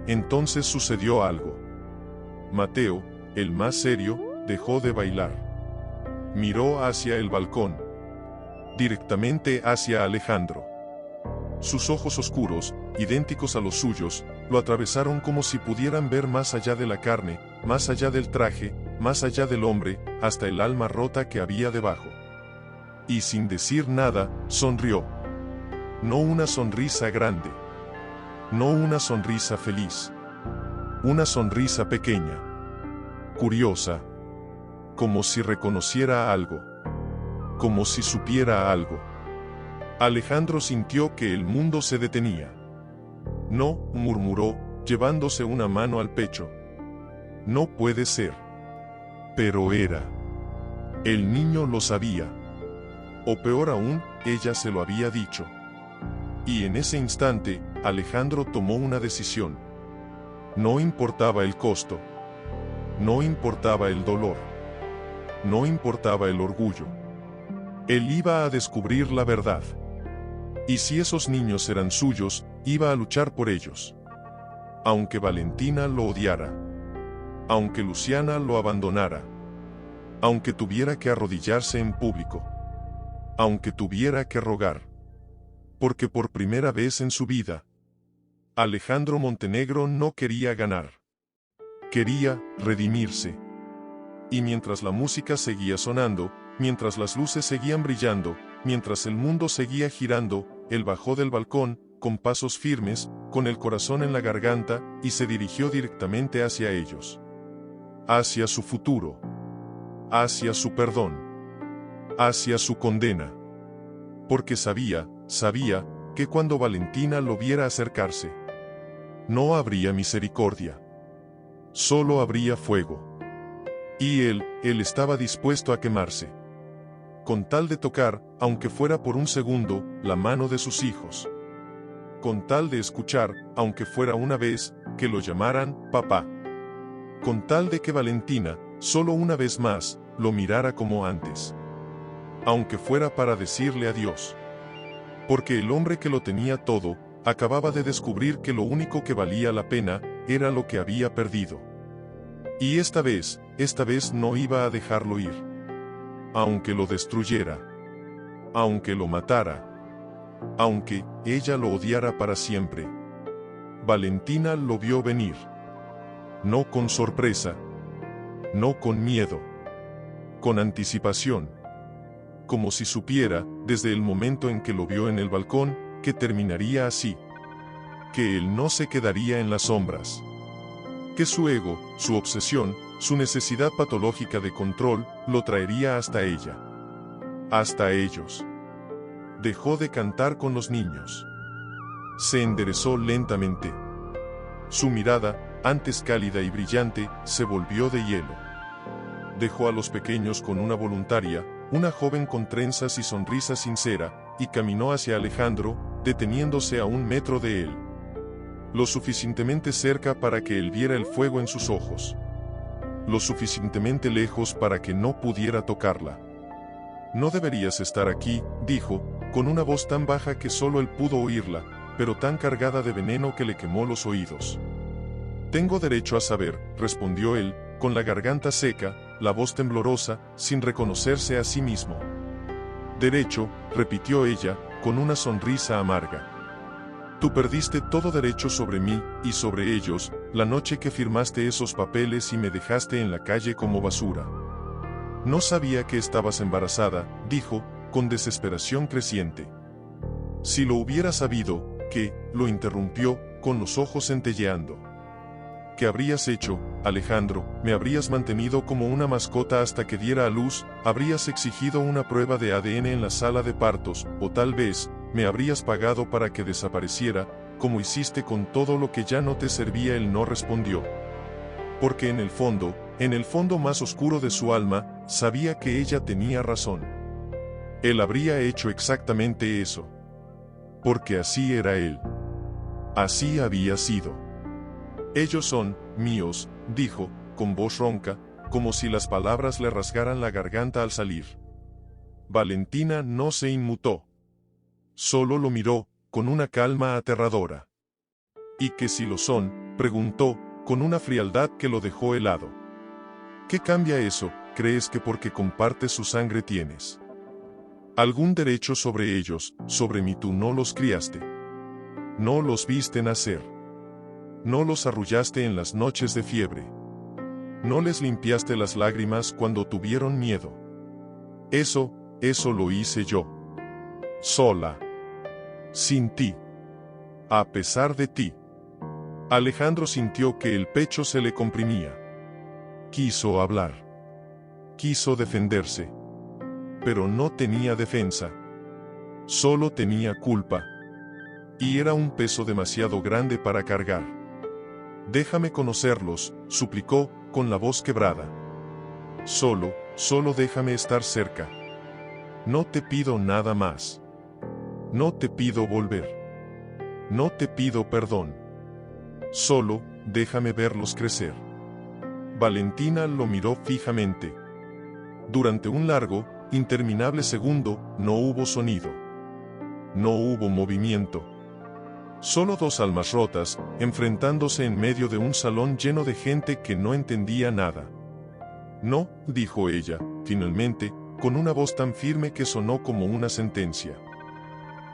sucedió algo. Mateo, el más serio, dejó de bailar. Miró hacia el balcón. Directamente hacia Alejandro. Sus ojos oscuros, idénticos a los suyos, lo atravesaron como si pudieran ver más allá de la carne, más allá del traje, más allá del hombre, hasta el alma rota que había debajo. Y sin decir nada, sonrió. No una sonrisa grande. No una sonrisa feliz. Una sonrisa pequeña. Curiosa. Como si reconociera algo. Como si supiera algo. Alejandro sintió que el mundo se detenía. No, murmuró, llevándose una mano al pecho. No puede ser. Pero era. El niño lo sabía. O peor aún, ella se lo había dicho. Y en ese instante, Alejandro tomó una decisión. No importaba el costo. No importaba el dolor. No importaba el orgullo. Él iba a descubrir la verdad. Y si esos niños eran suyos, iba a luchar por ellos. Aunque Valentina lo odiara. Aunque Luciana lo abandonara. Aunque tuviera que arrodillarse en público. Aunque tuviera que rogar. Porque por primera vez en su vida, Alejandro Montenegro no quería ganar. Quería redimirse. Y mientras la música seguía sonando, mientras las luces seguían brillando, mientras el mundo seguía girando, él bajó del balcón, con pasos firmes, con el corazón en la garganta, y se dirigió directamente hacia ellos. Hacia su futuro. Hacia su perdón. Hacia su condena. Porque sabía que cuando Valentina lo viera acercarse, no habría misericordia. Solo habría fuego. Y él estaba dispuesto a quemarse. Con tal de tocar, aunque fuera por un segundo, la mano de sus hijos. Con tal de escuchar, aunque fuera una vez, que lo llamaran papá. Con tal de que Valentina, solo una vez más, lo mirara como antes. Aunque fuera para decirle adiós. Porque el hombre que lo tenía todo, acababa de descubrir que lo único que valía la pena, era lo que había perdido. Y esta vez no iba a dejarlo ir. Aunque lo destruyera. Aunque lo matara. Aunque ella lo odiara para siempre. Valentina lo vio venir. No con sorpresa. No con miedo. Con anticipación. Como si supiera, desde el momento en que lo vio en el balcón, que terminaría así. Que él no se quedaría en las sombras. Que su ego, su obsesión, su necesidad patológica de control, lo traería hasta ella. Hasta ellos. Dejó de cantar con los niños. Se enderezó lentamente. Su mirada, antes cálida y brillante, se volvió de hielo. Dejó a los pequeños con una voluntaria, una joven con trenzas y sonrisa sincera, y caminó hacia Alejandro, deteniéndose a 1 metro de él. lo suficientemente cerca para que él viera el fuego en sus ojos, lo suficientemente lejos para que no pudiera tocarla. No deberías estar aquí, dijo, con una voz tan baja que solo él pudo oírla, pero tan cargada de veneno que le quemó los oídos. Tengo derecho a saber, respondió él, con la garganta seca, la voz temblorosa, sin reconocerse a sí mismo. Derecho, repitió ella, con una sonrisa amarga. Tú perdiste todo derecho sobre mí, y sobre ellos, la noche que firmaste esos papeles y me dejaste en la calle como basura. No sabía que estabas embarazada, dijo, con desesperación creciente. Si lo hubiera sabido, ¿qué? Lo interrumpió, con los ojos centelleando. ¿Qué habrías hecho, Alejandro? Me habrías mantenido como una mascota hasta que diera a luz, habrías exigido una prueba de ADN en la sala de partos, o tal vez, me habrías pagado para que desapareciera, como hiciste con todo lo que ya no te servía. Él no respondió. Porque en el fondo más oscuro de su alma, sabía que ella tenía razón. Él habría hecho exactamente eso. Porque así era él. Así había sido. Ellos son míos, dijo, con voz ronca, como si las palabras le rasgaran la garganta al salir. Valentina no se inmutó. Solo lo miró, con una calma aterradora. ¿Y que si lo son? Preguntó, con una frialdad que lo dejó helado. ¿Qué cambia eso? ¿Crees que porque compartes su sangre tienes algún derecho sobre ellos? Sobre mí tú no los criaste. No los viste nacer. No los arrullaste en las noches de fiebre. No les limpiaste las lágrimas cuando tuvieron miedo. Eso lo hice yo. Sola. Sin ti. A pesar de ti. Alejandro sintió que el pecho se le comprimía. Quiso hablar. Quiso defenderse. Pero no tenía defensa. Solo tenía culpa. Y era un peso demasiado grande para cargar. Déjame conocerlos, suplicó, con la voz quebrada. Solo déjame estar cerca. No te pido nada más. No te pido volver. No te pido perdón. Solo, déjame verlos crecer. Valentina lo miró fijamente. Durante un largo, interminable segundo, no hubo sonido. No hubo movimiento. Solo dos almas rotas, enfrentándose en medio de un salón lleno de gente que no entendía nada. No, dijo ella, finalmente, con una voz tan firme que sonó como una sentencia.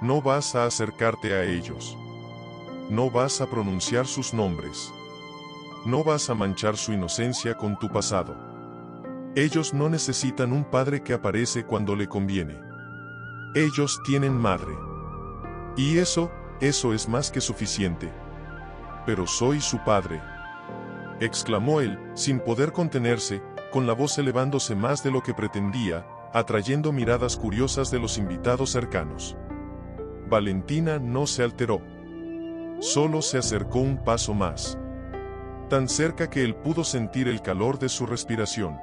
No vas a acercarte a ellos. No vas a pronunciar sus nombres. No vas a manchar su inocencia con tu pasado. Ellos no necesitan un padre que aparece cuando le conviene. Ellos tienen madre. Y eso es más que suficiente. Pero soy su padre, exclamó él, sin poder contenerse, con la voz elevándose más de lo que pretendía, atrayendo miradas curiosas de los invitados cercanos. Valentina no se alteró. Solo se acercó un paso más. Tan cerca que él pudo sentir el calor de su respiración.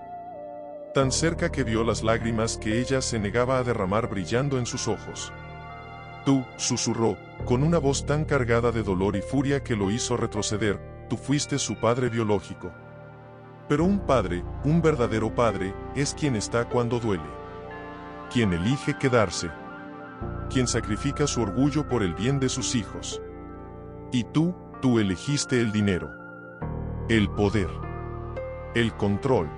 Tan cerca que vio las lágrimas que ella se negaba a derramar brillando en sus ojos. Tú, susurró, con una voz tan cargada de dolor y furia que lo hizo retroceder, tú fuiste su padre biológico. Pero un padre, un verdadero padre, es quien está cuando duele. Quien elige quedarse. Quien sacrifica su orgullo por el bien de sus hijos. Y tú elegiste el dinero. El poder. El control.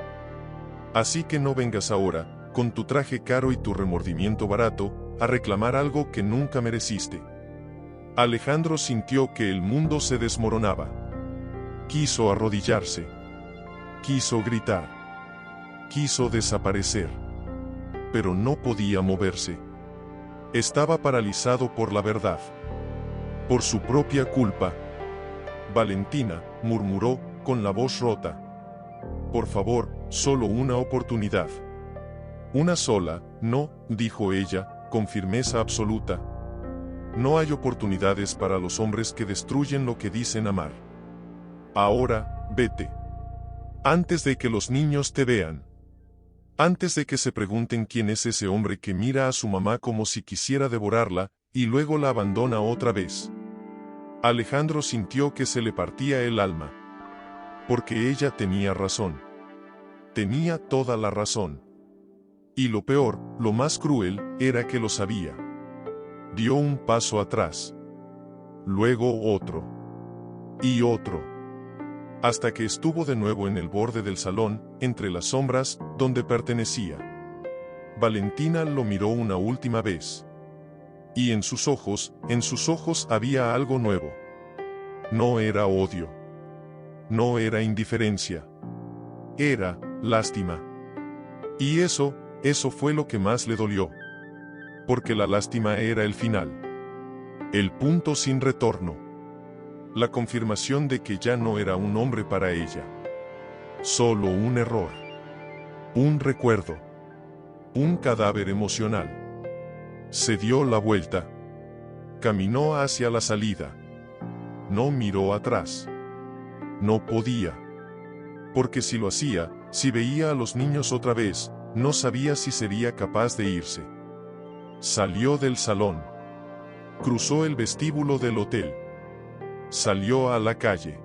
Así que no vengas ahora, con tu traje caro y tu remordimiento barato, a reclamar algo que nunca mereciste. Alejandro sintió que el mundo se desmoronaba. Quiso arrodillarse. Quiso gritar. Quiso desaparecer. Pero no podía moverse. Estaba paralizado por la verdad. Por su propia culpa. Valentina, murmuró, con la voz rota. Por favor, solo una oportunidad. Una sola, no, dijo ella, con firmeza absoluta. No hay oportunidades para los hombres que destruyen lo que dicen amar. Ahora, vete. Antes de que los niños te vean. Antes de que se pregunten quién es ese hombre que mira a su mamá como si quisiera devorarla, y luego la abandona otra vez. Alejandro sintió que se le partía el alma. Porque ella tenía razón. Tenía toda la razón. Y lo peor, lo más cruel, era que lo sabía. Dio un paso atrás. Luego otro. Y otro. Hasta que estuvo de nuevo en el borde del salón, entre las sombras, donde pertenecía. Valentina lo miró una última vez. Y en sus ojos había algo nuevo. No era odio. No era indiferencia. Era lástima. Y eso fue lo que más le dolió. Porque la lástima era el final. El punto sin retorno. La confirmación de que ya no era un hombre para ella. Solo un error. Un recuerdo. Un cadáver emocional. Se dio la vuelta. Caminó hacia la salida. No miró atrás. No podía. Porque si lo hacía, si veía a los niños otra vez, no sabía si sería capaz de irse. Salió del salón. Cruzó el vestíbulo del hotel. Salió a la calle.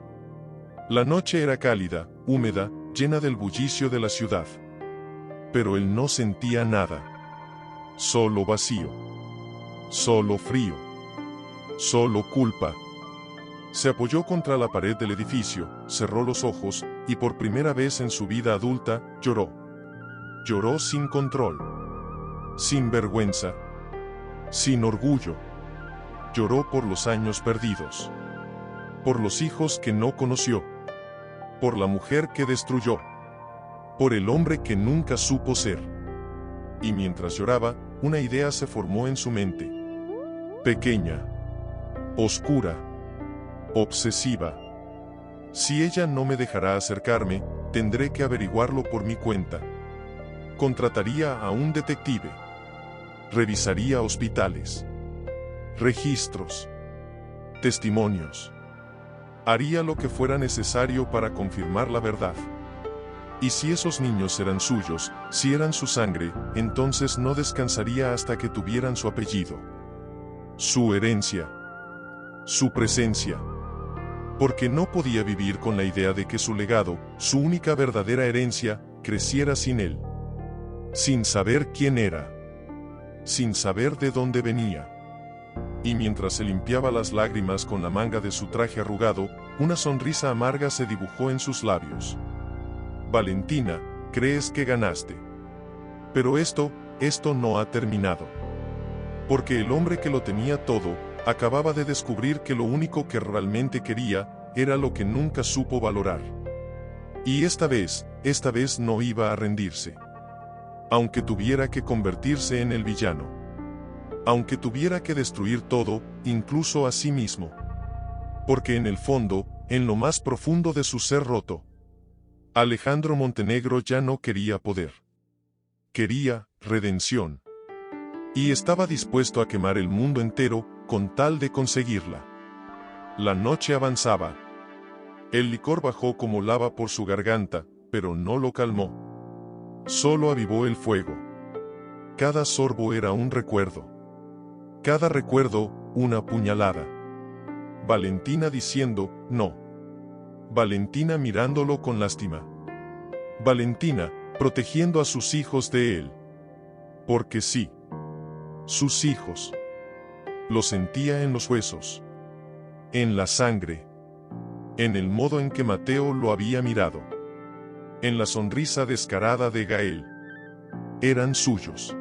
La noche era cálida, húmeda, llena del bullicio de la ciudad. Pero él no sentía nada. Solo vacío. Solo frío. Solo culpa. Se apoyó contra la pared del edificio, cerró los ojos, y por primera vez en su vida adulta, lloró. Lloró sin control. Sin vergüenza. Sin orgullo. Lloró por los años perdidos. Por los hijos que no conoció. Por la mujer que destruyó. Por el hombre que nunca supo ser. Y mientras lloraba, una idea se formó en su mente. Pequeña. Oscura. Obsesiva. Si ella no me dejará acercarme, tendré que averiguarlo por mi cuenta. Contrataría a un detective. Revisaría hospitales. Registros. Testimonios. Haría lo que fuera necesario para confirmar la verdad. Y si esos niños eran suyos, si eran su sangre, entonces no descansaría hasta que tuvieran su apellido. Su herencia. Su presencia. Porque no podía vivir con la idea de que su legado, su única verdadera herencia, creciera sin él. Sin saber quién era. Sin saber de dónde venía. Y mientras se limpiaba las lágrimas con la manga de su traje arrugado, una sonrisa amarga se dibujó en sus labios. Valentina, crees que ganaste. Pero esto no ha terminado. Porque el hombre que lo tenía todo, acababa de descubrir que lo único que realmente quería, era lo que nunca supo valorar. Y esta vez no iba a rendirse. Aunque tuviera que convertirse en el villano. Aunque tuviera que destruir todo, incluso a sí mismo. Porque en el fondo, en lo más profundo de su ser roto, Alejandro Montenegro ya no quería poder. Quería redención. Y estaba dispuesto a quemar el mundo entero, con tal de conseguirla. La noche avanzaba. El licor bajó como lava por su garganta, pero no lo calmó. Solo avivó el fuego. Cada sorbo era un recuerdo. Cada recuerdo, una puñalada. Valentina diciendo, no. Valentina mirándolo con lástima. Valentina, protegiendo a sus hijos de él. Porque sí. Sus hijos. Lo sentía en los huesos. En la sangre. En el modo en que Mateo lo había mirado. En la sonrisa descarada de Gael. Eran suyos.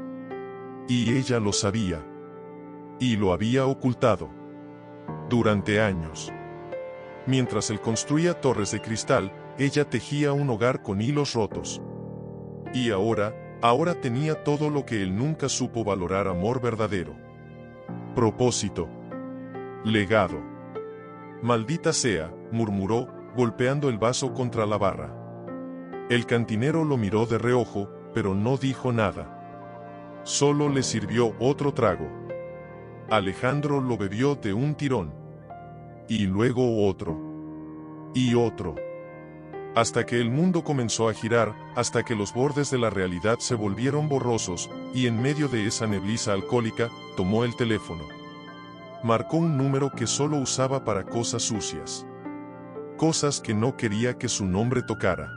Y ella lo sabía. Y lo había ocultado. Durante años. Mientras él construía torres de cristal, ella tejía un hogar con hilos rotos. Y ahora tenía todo lo que él nunca supo valorar: amor verdadero. Propósito. Legado. Maldita sea, murmuró, golpeando el vaso contra la barra. El cantinero lo miró de reojo, pero no dijo nada. Solo le sirvió otro trago. Alejandro lo bebió de un tirón. Y luego otro. Y otro. Hasta que el mundo comenzó a girar, hasta que los bordes de la realidad se volvieron borrosos, y en medio de esa nebliza alcohólica, tomó el teléfono. Marcó un número que solo usaba para cosas sucias. Cosas que no quería que su nombre tocara.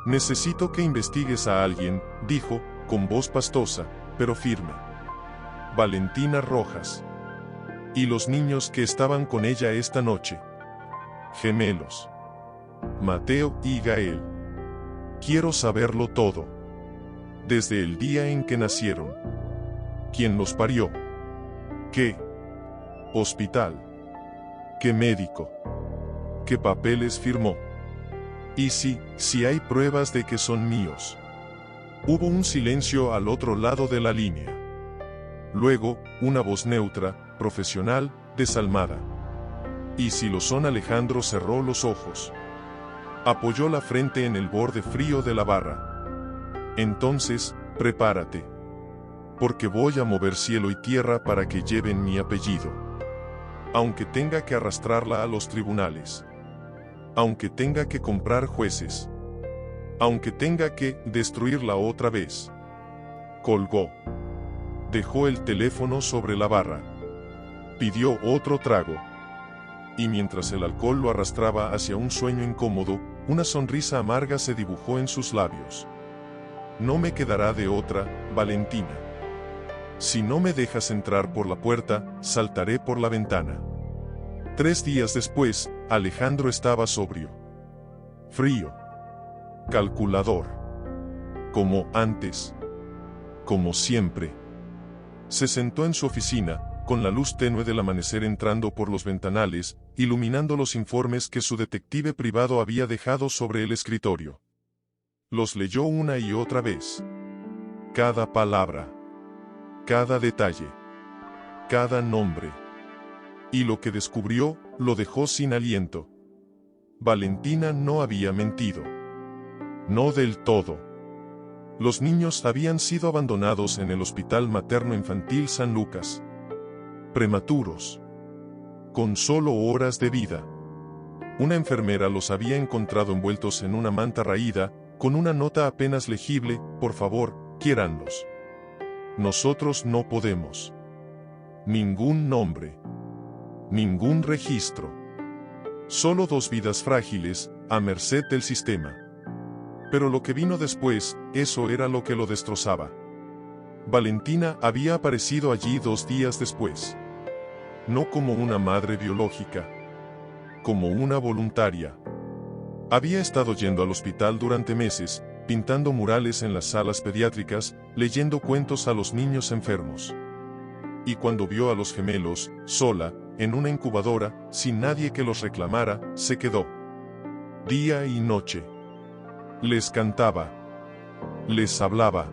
Necesito que investigues a alguien, dijo, con voz pastosa, pero firme. Valentina Rojas. Y los niños que estaban con ella esta noche. Gemelos. Mateo y Gael. Quiero saberlo todo. Desde el día en que nacieron. ¿Quién los parió? ¿Qué hospital? ¿Qué médico? ¿Qué papeles firmó? Y si hay pruebas de que son míos. Hubo un silencio al otro lado de la línea. Luego, una voz neutra, profesional, desalmada. Y si lo son. Alejandro cerró los ojos. Apoyó la frente en el borde frío de la barra. Entonces, prepárate. Porque voy a mover cielo y tierra para que lleven mi apellido. Aunque tenga que arrastrarla a los tribunales. Aunque tenga que comprar jueces. Aunque tenga que destruirla otra vez. Colgó. Dejó el teléfono sobre la barra. Pidió otro trago. Y mientras el alcohol lo arrastraba hacia un sueño incómodo, una sonrisa amarga se dibujó en sus labios. No me quedará de otra, Valentina. Si no me dejas entrar por la puerta, saltaré por la ventana. 3 días después, Alejandro estaba sobrio. Frío. Calculador. Como antes. Como siempre. Se sentó en su oficina, con la luz tenue del amanecer entrando por los ventanales, iluminando los informes que su detective privado había dejado sobre el escritorio. Los leyó una y otra vez. Cada palabra. Cada detalle. Cada nombre. Y lo que descubrió, lo dejó sin aliento. Valentina no había mentido. No del todo. Los niños habían sido abandonados en el Hospital Materno-Infantil San Lucas. Prematuros. Con solo horas de vida. Una enfermera los había encontrado envueltos en una manta raída, con una nota apenas legible: por favor, quiéranlos. Nosotros no podemos. Ningún nombre. Ningún registro. Solo 2 vidas frágiles, a merced del sistema. Pero lo que vino después, eso era lo que lo destrozaba. Valentina había aparecido allí 2 días después. No como una madre biológica. Como una voluntaria. Había estado yendo al hospital durante meses, pintando murales en las salas pediátricas, leyendo cuentos a los niños enfermos. Y cuando vio a los gemelos, sola, en una incubadora, sin nadie que los reclamara, se quedó. Día y noche. Les cantaba. Les hablaba.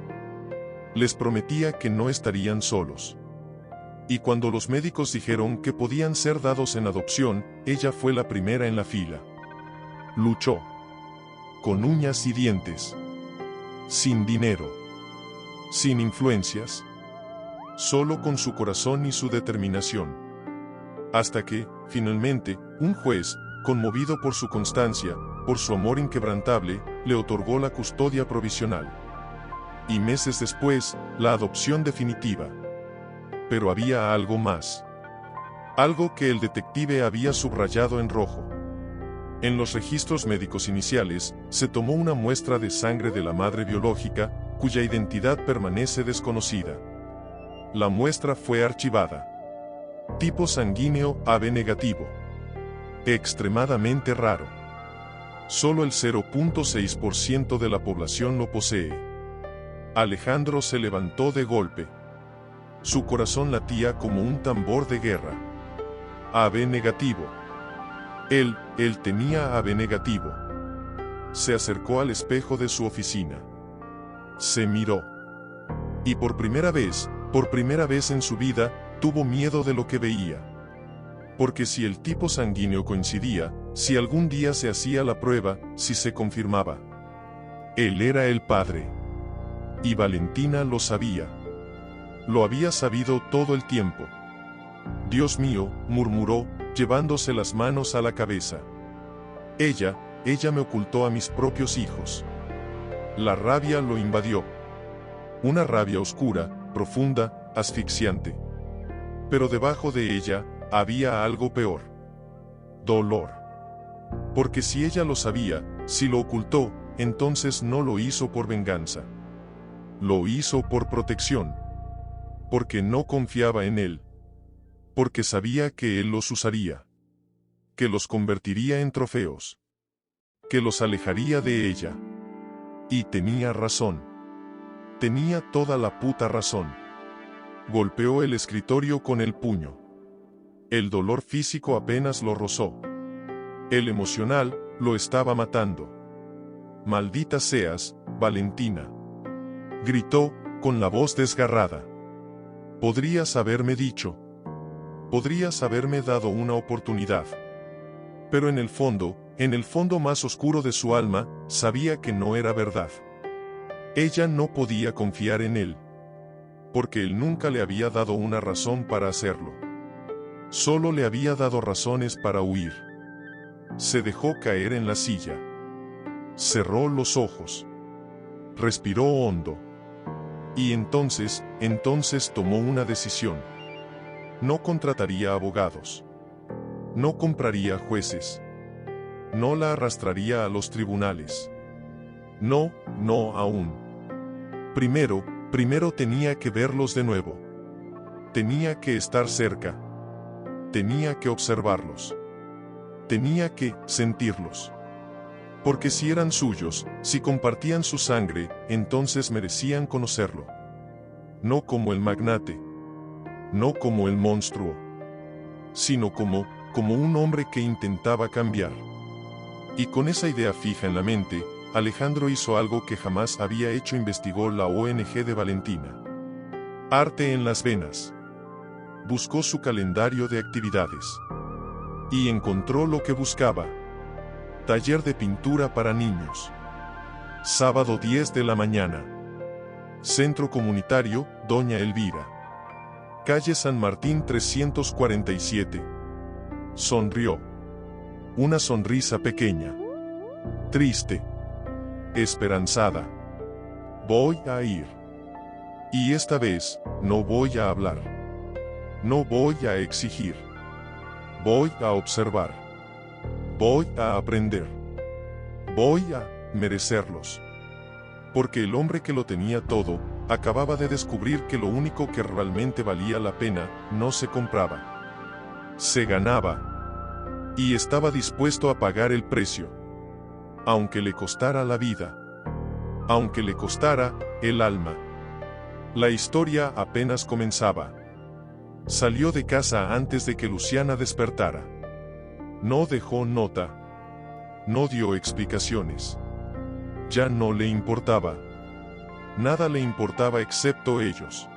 Les prometía que no estarían solos. Y cuando los médicos dijeron que podían ser dados en adopción, ella fue la primera en la fila. Luchó. Con uñas y dientes. Sin dinero. Sin influencias. Solo con su corazón y su determinación. Hasta que, finalmente, un juez, conmovido por su constancia, por su amor inquebrantable, le otorgó la custodia provisional. Y meses después, la adopción definitiva. Pero había algo más. Algo que el detective había subrayado en rojo. En los registros médicos iniciales, se tomó una muestra de sangre de la madre biológica, cuya identidad permanece desconocida. La muestra fue archivada. Tipo sanguíneo AB negativo. Extremadamente raro. Solo el 0.6% de la población lo posee. Alejandro se levantó de golpe. Su corazón latía como un tambor de guerra. AB negativo. Él tenía AB negativo. Se acercó al espejo de su oficina. Se miró. Y por primera vez en su vida, tuvo miedo de lo que veía. Porque si el tipo sanguíneo coincidía, si algún día se hacía la prueba, si se confirmaba, él era el padre. Y Valentina lo sabía. Lo había sabido todo el tiempo. Dios mío, murmuró, llevándose las manos a la cabeza. Ella me ocultó a mis propios hijos. La rabia lo invadió. Una rabia oscura, profunda, asfixiante. Pero debajo de ella, había algo peor. Dolor. Porque si ella lo sabía, si lo ocultó, entonces no lo hizo por venganza. Lo hizo por protección. Porque no confiaba en él. Porque sabía que él los usaría. Que los convertiría en trofeos. Que los alejaría de ella. Y tenía razón. Tenía toda la puta razón. Golpeó el escritorio con el puño. El dolor físico apenas lo rozó. El emocional lo estaba matando. Maldita seas, Valentina. Gritó, con la voz desgarrada. Podrías haberme dicho. Podrías haberme dado una oportunidad. Pero en el fondo más oscuro de su alma, sabía que no era verdad. Ella no podía confiar en él. Porque él nunca le había dado una razón para hacerlo. Solo le había dado razones para huir. Se dejó caer en la silla. Cerró los ojos. Respiró hondo. Y entonces tomó una decisión. No contrataría abogados. No compraría jueces. No la arrastraría a los tribunales. No aún. Primero tenía que verlos de nuevo. Tenía que estar cerca. Tenía que observarlos. Tenía que sentirlos. Porque si eran suyos, si compartían su sangre, entonces merecían conocerlo. No como el magnate. No como el monstruo. Sino como un hombre que intentaba cambiar. Y con esa idea fija en la mente, Alejandro hizo algo que jamás había hecho. Investigó la ONG de Valentina. Arte en las venas. Buscó su calendario de actividades. Y encontró lo que buscaba. Taller de pintura para niños. Sábado 10 de la mañana. Centro Comunitario, Doña Elvira. Calle San Martín 347. Sonrió. Una sonrisa pequeña. Triste. Esperanzada. Voy a ir. Y esta vez, no voy a hablar. No voy a exigir. Voy a observar. Voy a aprender. Voy a merecerlos. Porque el hombre que lo tenía todo, acababa de descubrir que lo único que realmente valía la pena, no se compraba. Se ganaba. Y estaba dispuesto a pagar el precio. Aunque le costara la vida. Aunque le costara el alma. La historia apenas comenzaba. Salió de casa antes de que Luciana despertara. No dejó nota. No dio explicaciones. Ya no le importaba. Nada le importaba excepto ellos.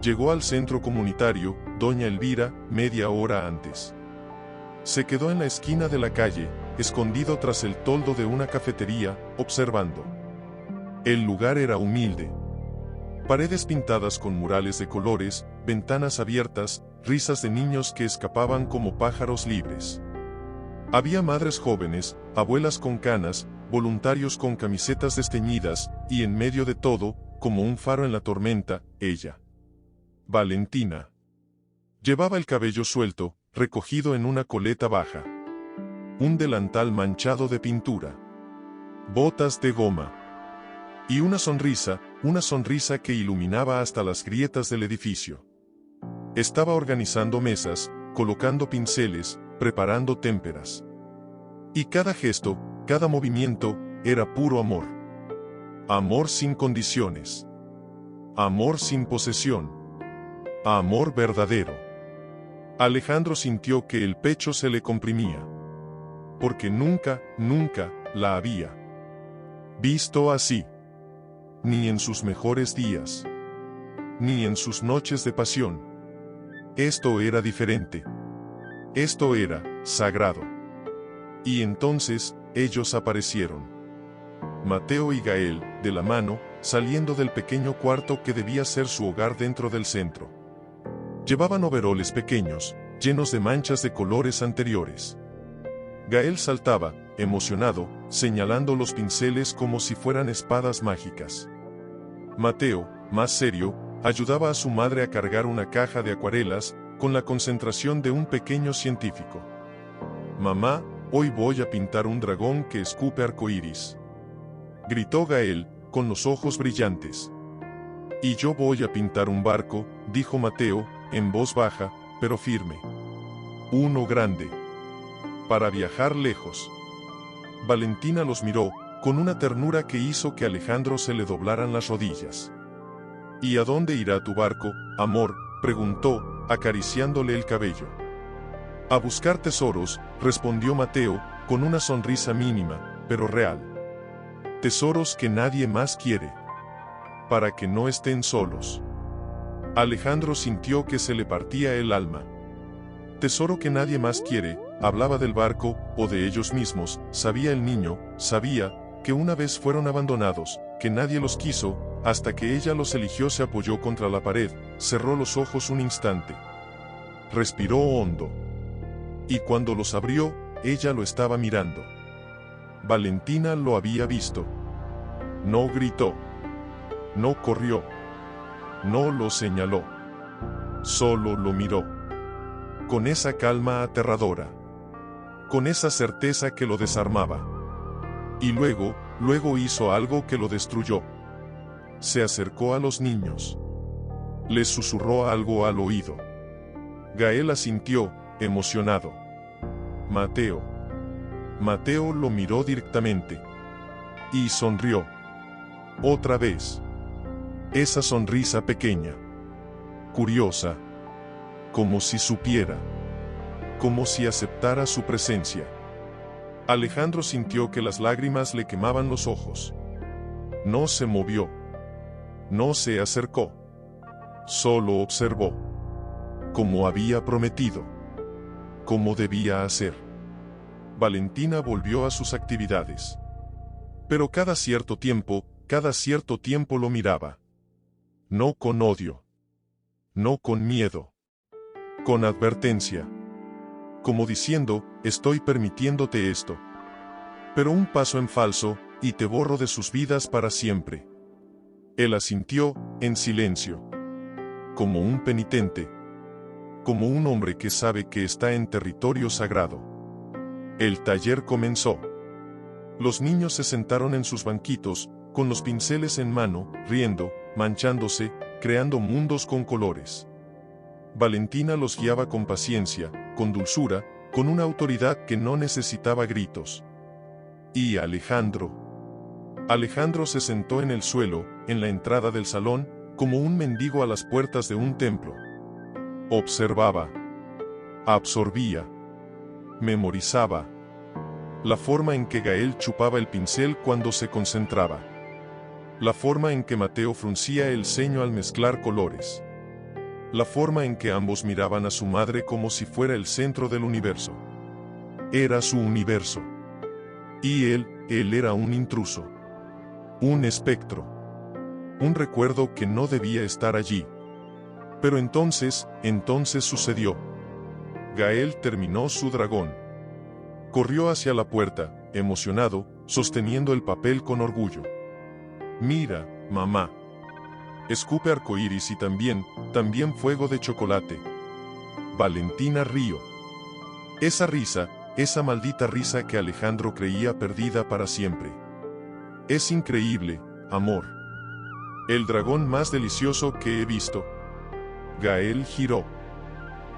Llegó al centro comunitario, Doña Elvira, media hora antes. Se quedó en la esquina de la calle, escondido tras el toldo de una cafetería, observando. El lugar era humilde. Paredes pintadas con murales de colores, ventanas abiertas, risas de niños que escapaban como pájaros libres. Había madres jóvenes, abuelas con canas, voluntarios con camisetas desteñidas, y en medio de todo, como un faro en la tormenta, ella. Valentina. Llevaba el cabello suelto, recogido en una coleta baja. Un delantal manchado de pintura. Botas de goma. Y una sonrisa que iluminaba hasta las grietas del edificio. Estaba organizando mesas, colocando pinceles, preparando témperas. Y cada gesto, cada movimiento, era puro amor. Amor sin condiciones. Amor sin posesión. Amor verdadero. Alejandro sintió que el pecho se le comprimía. Porque nunca la había visto así. Ni en sus mejores días. Ni en sus noches de pasión. Esto era diferente. Esto era sagrado. Y entonces, ellos aparecieron. Mateo y Gael, de la mano, saliendo del pequeño cuarto que debía ser su hogar dentro del centro. Llevaban overoles pequeños, llenos de manchas de colores anteriores. Gael saltaba, emocionado, señalando los pinceles como si fueran espadas mágicas. Mateo, más serio, Ayudaba a su madre a cargar una caja de acuarelas, con la concentración de un pequeño científico. «Mamá, hoy voy a pintar un dragón que escupe arcoíris», gritó Gael, con los ojos brillantes. «Y yo voy a pintar un barco», dijo Mateo, en voz baja, pero firme. «Uno grande. Para viajar lejos». Valentina los miró, con una ternura que hizo que a Alejandro se le doblaran las rodillas. «¿Y a dónde irá tu barco, amor?», preguntó, acariciándole el cabello. «A buscar tesoros», respondió Mateo, con una sonrisa mínima, pero real. «Tesoros que nadie más quiere. Para que no estén solos». Alejandro sintió que se le partía el alma. «Tesoro que nadie más quiere», hablaba del barco, o de ellos mismos, sabía el niño, sabía, que una vez fueron abandonados, que nadie los quiso, hasta que ella los eligió. Se apoyó contra la pared, cerró los ojos un instante. Respiró hondo. Y cuando los abrió, ella lo estaba mirando. Valentina lo había visto. No gritó. No corrió. No lo señaló. Solo lo miró. Con esa calma aterradora. Con esa certeza que lo desarmaba. Y luego hizo algo que lo destruyó. Se acercó a los niños. Les susurró algo al oído. Gael asintió, emocionado. «Mateo». Mateo lo miró directamente. Y sonrió. Otra vez. Esa sonrisa pequeña. Curiosa. Como si supiera. Como si aceptara su presencia. Alejandro sintió que las lágrimas le quemaban los ojos. No se movió. No se acercó. Solo observó. Como había prometido. Como debía hacer. Valentina volvió a sus actividades. Pero cada cierto tiempo lo miraba. No con odio. No con miedo. Con advertencia. Como diciendo, estoy permitiéndote esto. Pero un paso en falso, y te borro de sus vidas para siempre. Él asintió, en silencio. Como un penitente. Como un hombre que sabe que está en territorio sagrado. El taller comenzó. Los niños se sentaron en sus banquitos, con los pinceles en mano, riendo, manchándose, creando mundos con colores. Valentina los guiaba con paciencia, con dulzura, con una autoridad que no necesitaba gritos. Y Alejandro se sentó en el suelo, en la entrada del salón, como un mendigo a las puertas de un templo. Observaba. Absorbía. Memorizaba. La forma en que Gael chupaba el pincel cuando se concentraba. La forma en que Mateo fruncía el ceño al mezclar colores. La forma en que ambos miraban a su madre como si fuera el centro del universo. Era su universo. Y él era un intruso. Un espectro. Un recuerdo que no debía estar allí. Pero entonces sucedió. Gael terminó su dragón. Corrió hacia la puerta, emocionado, sosteniendo el papel con orgullo. «Mira, mamá. Escupe arcoíris y también fuego de chocolate». Valentina rió. Esa maldita risa que Alejandro creía perdida para siempre. «Es increíble, amor. El dragón más delicioso que he visto». Gael giró.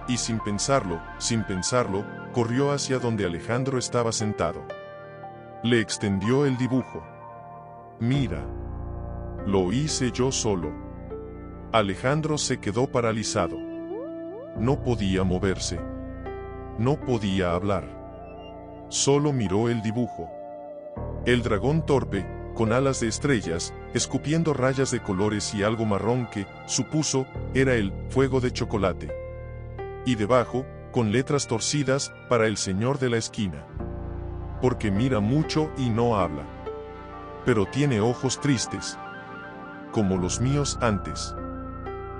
Y sin pensarlo, corrió hacia donde Alejandro estaba sentado. Le extendió el dibujo. «Mira. Lo hice yo solo». Alejandro se quedó paralizado. No podía moverse. No podía hablar. Solo miró el dibujo. El dragón torpe, con alas de estrellas, escupiendo rayas de colores y algo marrón que, supuso, era el fuego de chocolate. Y debajo, con letras torcidas, para el señor de la esquina. Porque mira mucho y no habla. Pero tiene ojos tristes. Como los míos antes.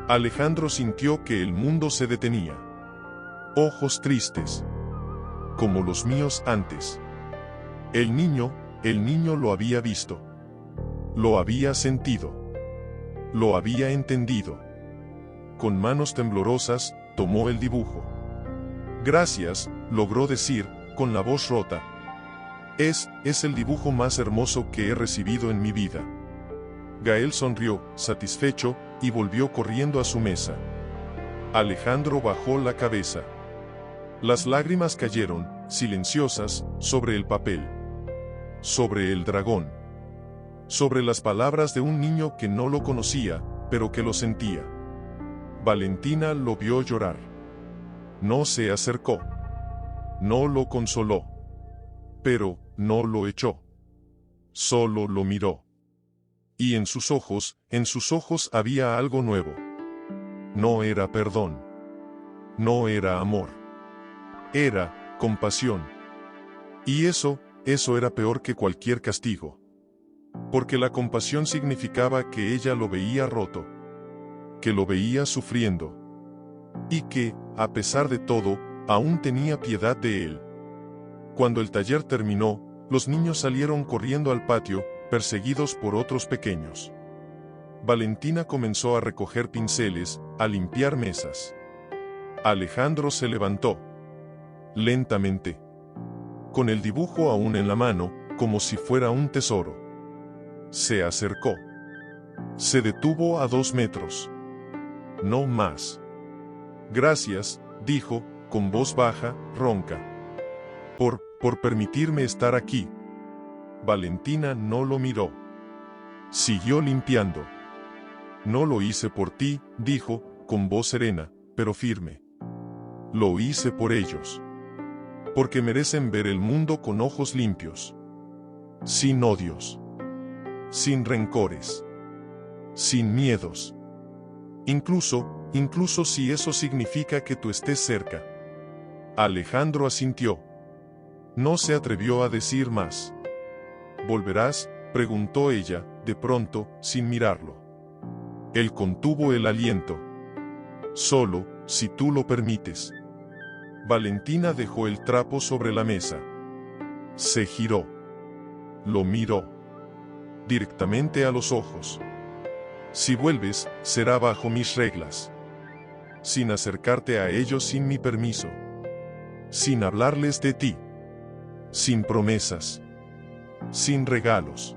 Alejandro sintió que el mundo se detenía. Ojos tristes. Como los míos antes. El niño lo había visto. Lo había sentido. Lo había entendido. con manos temblorosas, tomó el dibujo. Gracias, logró decir, con la voz rota. Es el dibujo más hermoso que he recibido en mi vida. Gael sonrió, satisfecho, y volvió corriendo a su mesa. Alejandro bajó la cabeza. Las lágrimas cayeron, silenciosas, sobre el papel. Sobre el dragón. Sobre las palabras de un niño que no lo conocía, pero que lo sentía. Valentina lo vio llorar. No se acercó. No lo consoló. Pero no lo echó. Solo lo miró. Y en sus ojos había algo nuevo. No era perdón. No era amor. Era compasión. Y eso era peor que cualquier castigo. Porque la compasión significaba que ella lo veía roto. Que lo veía sufriendo. Y que, a pesar de todo, aún tenía piedad de él. Cuando el taller terminó, los niños salieron corriendo al patio, perseguidos por otros pequeños. Valentina comenzó a recoger pinceles, a limpiar mesas. Alejandro se levantó. Lentamente. Con el dibujo aún en la mano, como si fuera un tesoro. Se acercó. Se detuvo a 2 metros. No más. Gracias, dijo, con voz baja, ronca. Por permitirme estar aquí. Valentina no lo miró. Siguió limpiando. No lo hice por ti, dijo, con voz serena, pero firme. Lo hice por ellos. Porque merecen ver el mundo con ojos limpios. Sin odios. Sin rencores. Sin miedos. Incluso si eso significa que tú estés cerca. Alejandro asintió. No se atrevió a decir más. ¿Volverás?, preguntó ella, de pronto, sin mirarlo. Él contuvo el aliento. Solo, si tú lo permites. Valentina dejó el trapo sobre la mesa. Se giró. Lo miró. Directamente a los ojos. Si vuelves, será bajo mis reglas. Sin acercarte a ellos sin mi permiso. Sin hablarles de ti. Sin promesas. Sin regalos.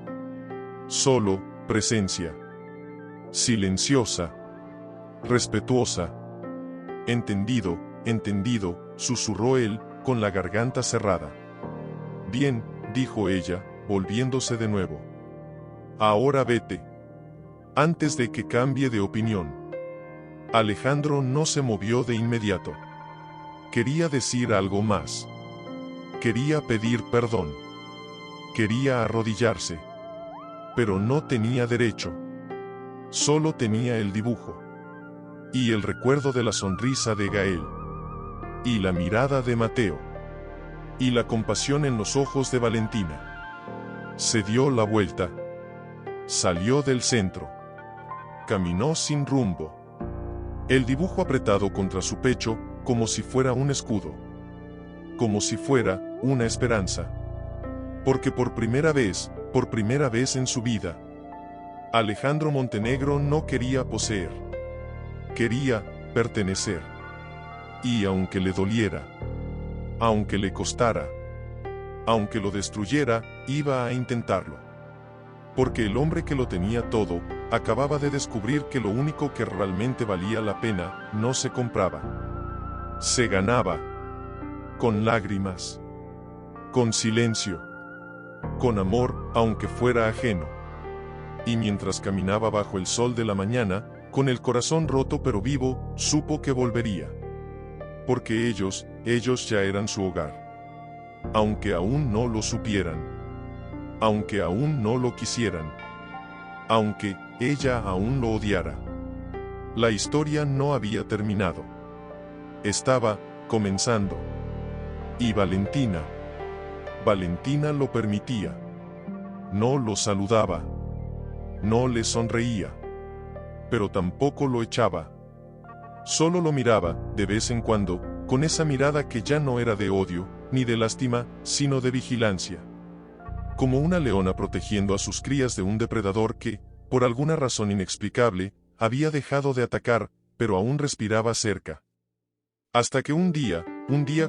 Solo, presencia. Silenciosa. Respetuosa. Entendido, susurró él, con la garganta cerrada. Bien, dijo ella, volviéndose de nuevo. Ahora vete. Antes de que cambie de opinión. Alejandro no se movió de inmediato. Quería decir algo más. Quería pedir perdón. Quería arrodillarse. Pero no tenía derecho. Solo tenía el dibujo. Y el recuerdo de la sonrisa de Gael. Y la mirada de Mateo. Y la compasión en los ojos de Valentina. Se dio la vuelta. Salió del centro. Caminó sin rumbo. El dibujo apretado contra su pecho, como si fuera un escudo. Como si fuera una esperanza. Porque por primera vez en su vida, Alejandro Montenegro no quería poseer. Quería pertenecer. Y aunque le doliera, aunque le costara, aunque lo destruyera, iba a intentarlo. Porque el hombre que lo tenía todo, acababa de descubrir que lo único que realmente valía la pena, no se compraba. Se ganaba. Con lágrimas. Con silencio. Con amor, aunque fuera ajeno. Y mientras caminaba bajo el sol de la mañana, con el corazón roto pero vivo, supo que volvería. Porque ellos ya eran su hogar. Aunque aún no lo supieran. Aunque aún no lo quisieran. Aunque ella aún lo odiara. La historia no había terminado. Estaba comenzando. Y Valentina lo permitía. No lo saludaba. No le sonreía. Pero tampoco lo echaba. Solo lo miraba, de vez en cuando, con esa mirada que ya no era de odio, ni de lástima, sino de vigilancia. Como una leona protegiendo a sus crías de un depredador que, por alguna razón inexplicable, había dejado de atacar, pero aún respiraba cerca. Hasta que un día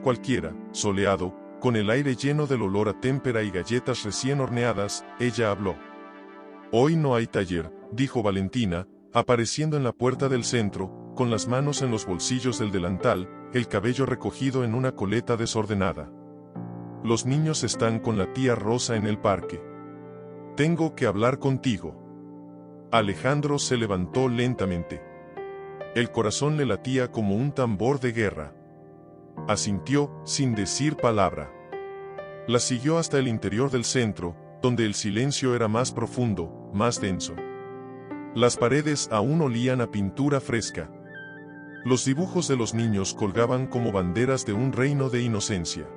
cualquiera, soleado, con el aire lleno del olor a témpera y galletas recién horneadas, ella habló. «Hoy no hay taller», dijo Valentina, apareciendo en la puerta del centro, con las manos en los bolsillos del delantal, el cabello recogido en una coleta desordenada. «Los niños están con la tía Rosa en el parque. Tengo que hablar contigo». Alejandro se levantó lentamente. El corazón le latía como un tambor de guerra. Asintió, sin decir palabra. La siguió hasta el interior del centro, donde el silencio era más profundo, más denso. Las paredes aún olían a pintura fresca. Los dibujos de los niños colgaban como banderas de un reino de inocencia.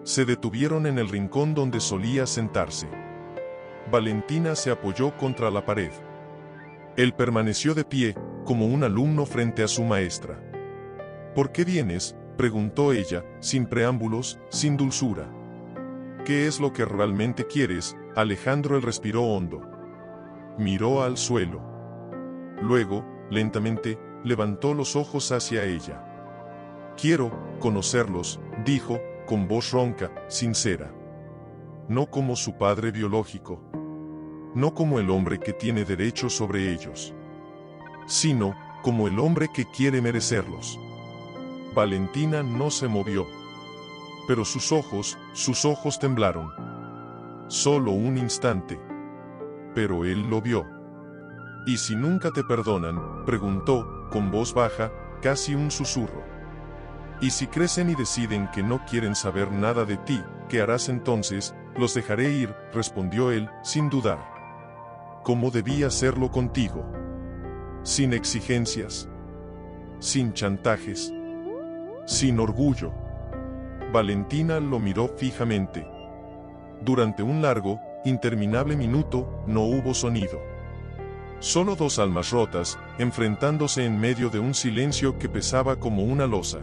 Se detuvieron en el rincón donde solía sentarse. Valentina se apoyó contra la pared. Él permaneció de pie, como un alumno frente a su maestra. «¿Por qué vienes?», preguntó ella, sin preámbulos, sin dulzura. «¿Qué es lo que realmente quieres?». Alejandro respiró hondo. Miró al suelo. Luego, lentamente, levantó los ojos hacia ella. «Quiero conocerlos», dijo, con voz ronca, sincera. No como su padre biológico. No como el hombre que tiene derecho sobre ellos. Sino, como el hombre que quiere merecerlos. Valentina no se movió. Pero sus ojos temblaron. Solo un instante. Pero él lo vio. «¿Y si nunca te perdonan?», preguntó, con voz baja, casi un susurro. «¿Y si crecen y deciden que no quieren saber nada de ti, qué harás entonces?». «Los dejaré ir», respondió él, sin dudar. «Como debía hacerlo contigo. Sin exigencias. Sin chantajes. Sin orgullo». Valentina lo miró fijamente. Durante un largo, interminable minuto, no hubo sonido. Solo dos almas rotas, enfrentándose en medio de un silencio que pesaba como una losa.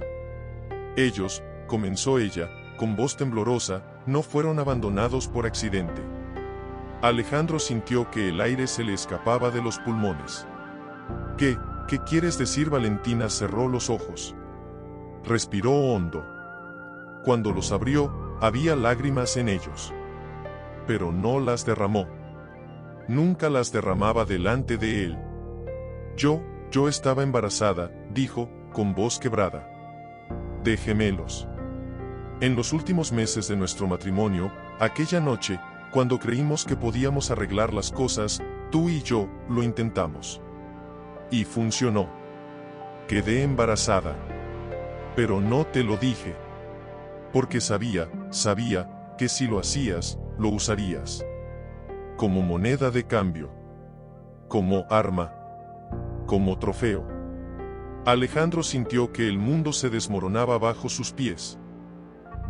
«Ellos», comenzó ella, con voz temblorosa, «no fueron abandonados por accidente». Alejandro sintió que el aire se le escapaba de los pulmones. ¿Qué quieres decir?». Valentina cerró los ojos. Respiró hondo. Cuando los abrió, había lágrimas en ellos. Pero no las derramó. Nunca las derramaba delante de él. Yo estaba embarazada», dijo, con voz quebrada. «De gemelos. En los últimos meses de nuestro matrimonio, aquella noche, cuando creímos que podíamos arreglar las cosas, tú y yo lo intentamos. Y funcionó. Quedé embarazada. Pero no te lo dije. Porque sabía que si lo hacías, lo usarías. Como moneda de cambio. Como arma. Como trofeo». Alejandro sintió que el mundo se desmoronaba bajo sus pies.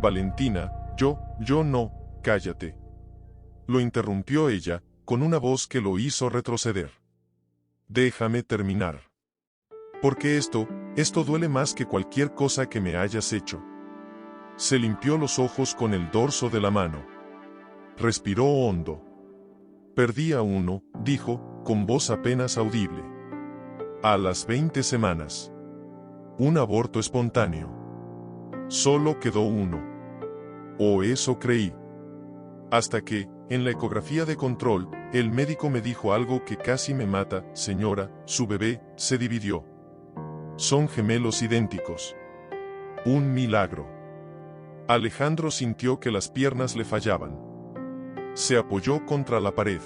«Valentina, yo no», «cállate», lo interrumpió ella, con una voz que lo hizo retroceder. «Déjame terminar. Porque esto duele más que cualquier cosa que me hayas hecho». Se limpió los ojos con el dorso de la mano. Respiró hondo. «Perdí a uno», dijo, con voz apenas audible. «A las 20 semanas. Un aborto espontáneo. Solo quedó uno. O eso creí. Hasta que, en la ecografía de control, el médico me dijo algo que casi me mata. Señora, su bebé se dividió. Son gemelos idénticos. Un milagro». Alejandro sintió que las piernas le fallaban. Se apoyó contra la pared.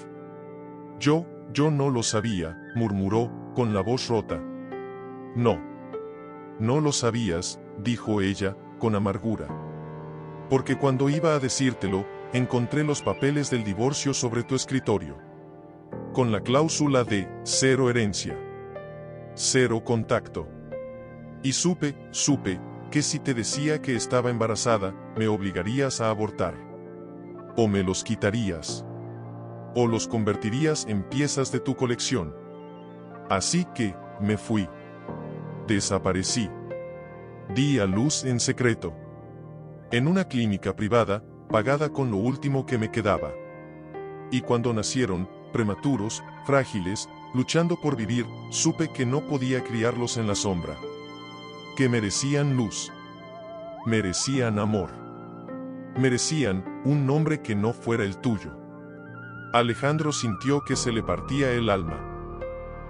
Yo no lo sabía», murmuró, con la voz rota. No lo sabías», dijo ella, con amargura. «Porque cuando iba a decírtelo, encontré los papeles del divorcio sobre tu escritorio. Con la cláusula de 0 herencia. 0 contacto. Y supe que si te decía que estaba embarazada, me obligarías a abortar. O me los quitarías. O los convertirías en piezas de tu colección. Así que, me fui. Desaparecí. Di a luz en secreto. En una clínica privada, pagada con lo último que me quedaba. Y cuando nacieron, prematuros, frágiles, luchando por vivir, supe que no podía criarlos en la sombra. Que merecían luz. Merecían amor. Merecían un nombre que no fuera el tuyo. Alejandro sintió que se le partía el alma.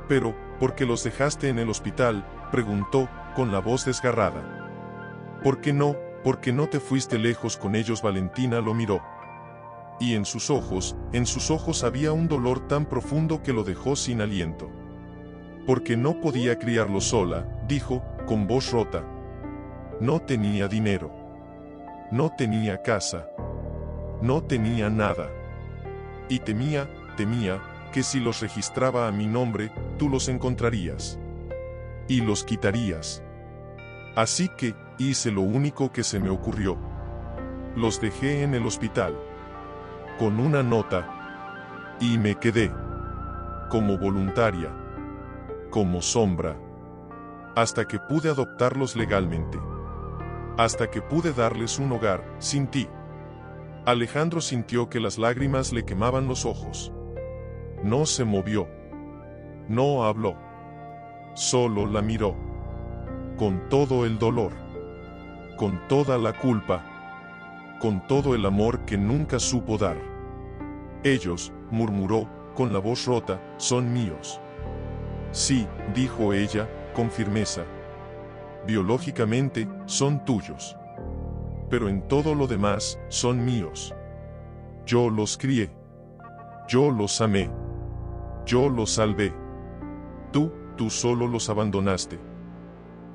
Pero, ¿por qué los dejaste en el hospital?, preguntó, con la voz desgarrada. ¿Por qué no te fuiste lejos con ellos? Valentina lo miró. Y en sus ojos había un dolor tan profundo que lo dejó sin aliento. Porque no podía criarlo sola, dijo, con voz rota. No tenía dinero. No tenía casa. No tenía nada. Y temía que si los registraba a mi nombre, tú los encontrarías. Y los quitarías. Así que, hice lo único que se me ocurrió. Los dejé en el hospital. Con una nota. Y me quedé. Como voluntaria. Como sombra. Hasta que pude adoptarlos legalmente. Hasta que pude darles un hogar, sin ti. Alejandro sintió que las lágrimas le quemaban los ojos. No se movió. No habló. Solo la miró. Con todo el dolor. Con toda la culpa. Con todo el amor que nunca supo dar. Ellos, murmuró, con la voz rota, son míos. Sí, dijo ella, con firmeza. Biológicamente, son tuyos. Pero en todo lo demás, son míos. Yo los crié. Yo los amé. Yo los salvé. Tú solo los abandonaste.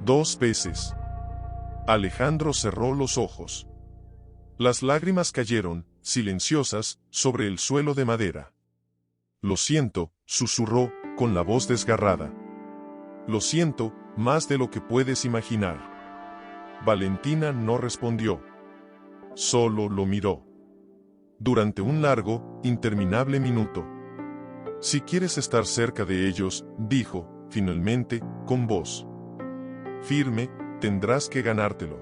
2 veces. Alejandro cerró los ojos. Las lágrimas cayeron, silenciosas, sobre el suelo de madera. Lo siento, susurró, con la voz desgarrada. Lo siento, más de lo que puedes imaginar. Valentina no respondió. Solo lo miró. Durante un largo, interminable minuto. Si quieres estar cerca de ellos, dijo, finalmente, con voz firme, tendrás que ganártelo.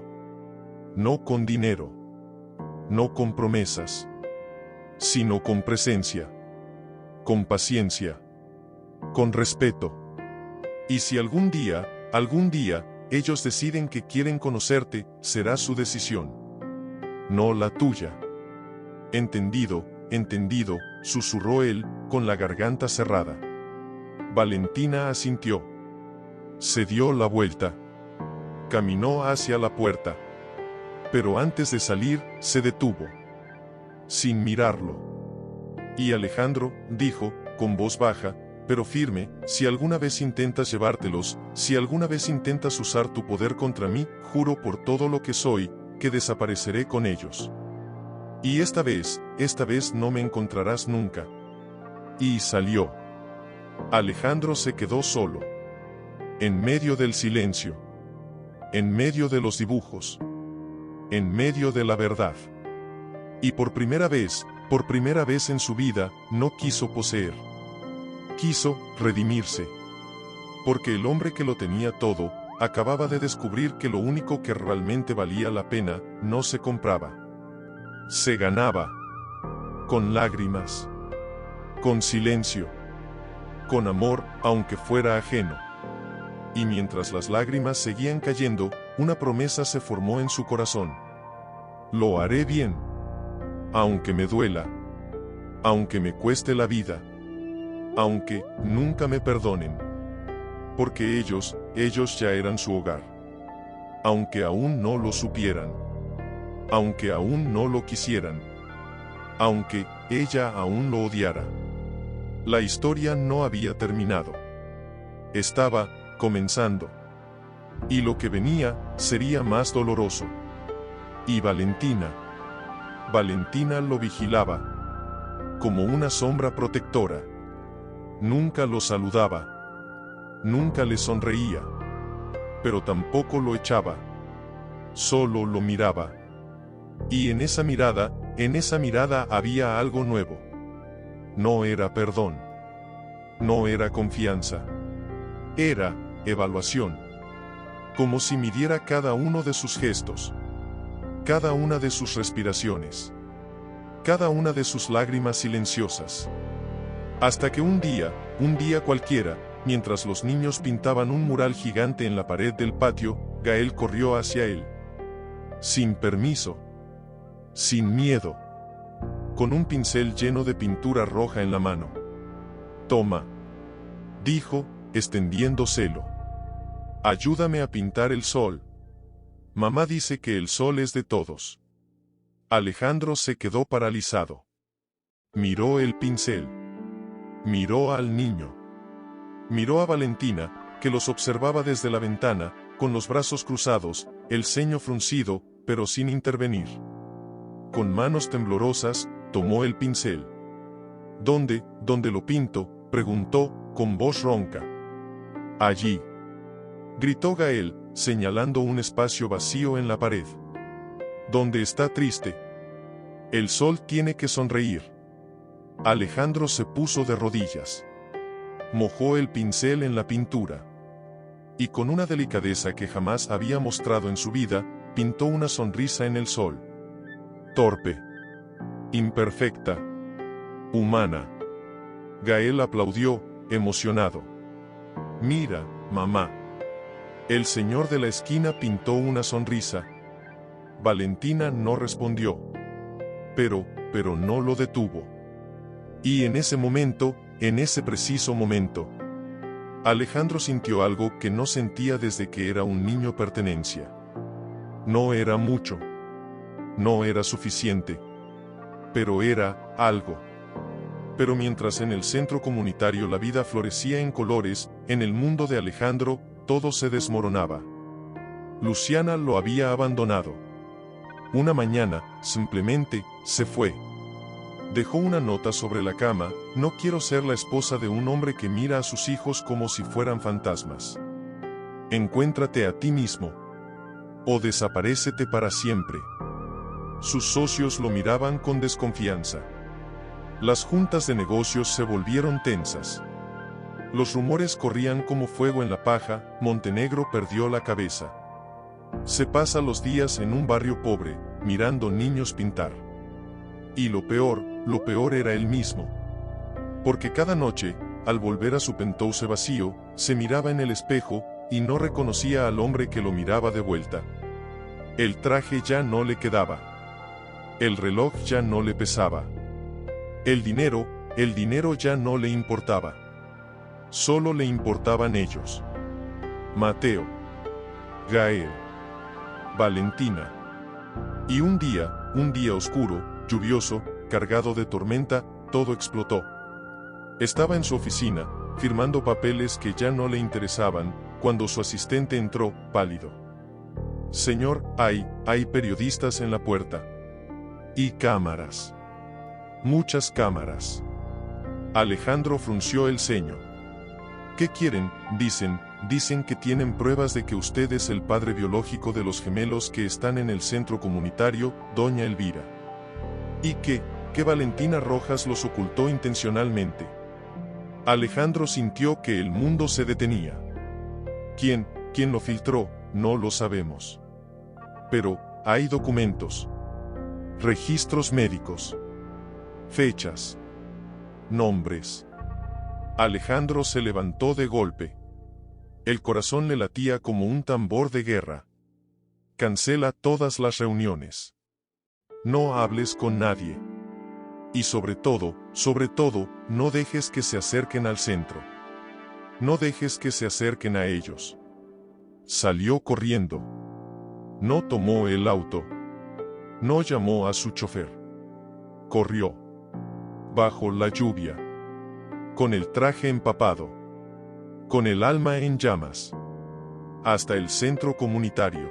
No con dinero. No con promesas. Sino con presencia. Con paciencia. Con respeto. Y si algún día, ellos deciden que quieren conocerte, será su decisión. No la tuya. Entendido, susurró él, con la garganta cerrada. Valentina asintió. Se dio la vuelta. Caminó hacia la puerta. Pero antes de salir, se detuvo. Sin mirarlo. Y Alejandro, dijo, con voz baja, pero firme, si alguna vez intentas llevártelos, si alguna vez intentas usar tu poder contra mí, juro por todo lo que soy, que desapareceré con ellos. Y esta vez no me encontrarás nunca. Y salió. Alejandro se quedó solo. En medio del silencio. En medio de los dibujos. En medio de la verdad. Y por primera vez en su vida, no quiso poseer. Quiso redimirse. Porque el hombre que lo tenía todo, acababa de descubrir que lo único que realmente valía la pena, no se compraba. Se ganaba. Con lágrimas. Con silencio. Con amor, aunque fuera ajeno. Y mientras las lágrimas seguían cayendo, una promesa se formó en su corazón. Lo haré bien. Aunque me duela. Aunque me cueste la vida. Aunque nunca me perdonen. Porque ellos ya eran su hogar. Aunque aún no lo supieran. Aunque aún no lo quisieran. Aunque ella aún lo odiara. La historia no había terminado. Estaba comenzando. Y lo que venía sería más doloroso. Y Valentina lo vigilaba. Como una sombra protectora. Nunca lo saludaba. Nunca le sonreía. Pero tampoco lo echaba. Solo lo miraba. Y en esa mirada había algo nuevo. No era perdón. No era confianza. Era evaluación. Como si midiera cada uno de sus gestos. Cada una de sus respiraciones. Cada una de sus lágrimas silenciosas. Hasta que un día cualquiera, mientras los niños pintaban un mural gigante en la pared del patio, Gael corrió hacia él. Sin permiso. Sin miedo. Con un pincel lleno de pintura roja en la mano. Toma, dijo, extendiéndoselo. Ayúdame a pintar el sol. Mamá dice que el sol es de todos. Alejandro se quedó paralizado. Miró el pincel. Miró al niño. Miró a Valentina, que los observaba desde la ventana, con los brazos cruzados, el ceño fruncido, pero sin intervenir. Con manos temblorosas, tomó el pincel. ¿Dónde lo pinto?, preguntó, con voz ronca. Allí. Gritó Gael, señalando un espacio vacío en la pared. ¿Dónde está triste? El sol tiene que sonreír. Alejandro se puso de rodillas. Mojó el pincel en la pintura. Y con una delicadeza que jamás había mostrado en su vida, pintó una sonrisa en el sol. Torpe. Imperfecta. Humana. Gael aplaudió, emocionado. Mira, mamá. El señor de la esquina pintó una sonrisa. Valentina no respondió. Pero no lo detuvo. Y en ese preciso momento, Alejandro sintió algo que no sentía desde que era un niño: pertenencia. No era mucho. No era suficiente. Pero era algo. Pero mientras en el centro comunitario la vida florecía en colores, en el mundo de Alejandro, todo se desmoronaba. Luciana lo había abandonado. Una mañana, simplemente, se fue. Dejó una nota sobre la cama: no quiero ser la esposa de un hombre que mira a sus hijos como si fueran fantasmas. Encuéntrate a ti mismo. O desaparécete para siempre. Sus socios lo miraban con desconfianza. Las juntas de negocios se volvieron tensas. Los rumores corrían como fuego en la paja: Montenegro perdió la cabeza. Se pasa los días en un barrio pobre, mirando niños pintar. Y lo peor era él mismo. Porque cada noche, al volver a su penthouse vacío, se miraba en el espejo, y no reconocía al hombre que lo miraba de vuelta. El traje ya no le quedaba. El reloj ya no le pesaba. El dinero ya no le importaba. Solo le importaban ellos. Mateo. Gael. Valentina. Y un día oscuro, lluvioso, cargado de tormenta, todo explotó. Estaba en su oficina, firmando papeles que ya no le interesaban, cuando su asistente entró, pálido. Señor, hay periodistas en la puerta. Y cámaras. Muchas cámaras. Alejandro frunció el ceño. ¿Qué quieren? Dicen que tienen pruebas de que usted es el padre biológico de los gemelos que están en el centro comunitario, doña Elvira. Y que Valentina Rojas los ocultó intencionalmente. Alejandro sintió que el mundo se detenía. ¿Quién lo filtró? No lo sabemos. Pero hay documentos. Registros médicos. Fechas. Nombres. Alejandro se levantó de golpe. El corazón le latía como un tambor de guerra. Cancela todas las reuniones. No hables con nadie. Y sobre todo, no dejes que se acerquen al centro. No dejes que se acerquen a ellos. Salió corriendo. No tomó el auto. No llamó a su chofer. Corrió. Bajo la lluvia. Con el traje empapado. Con el alma en llamas. Hasta el centro comunitario.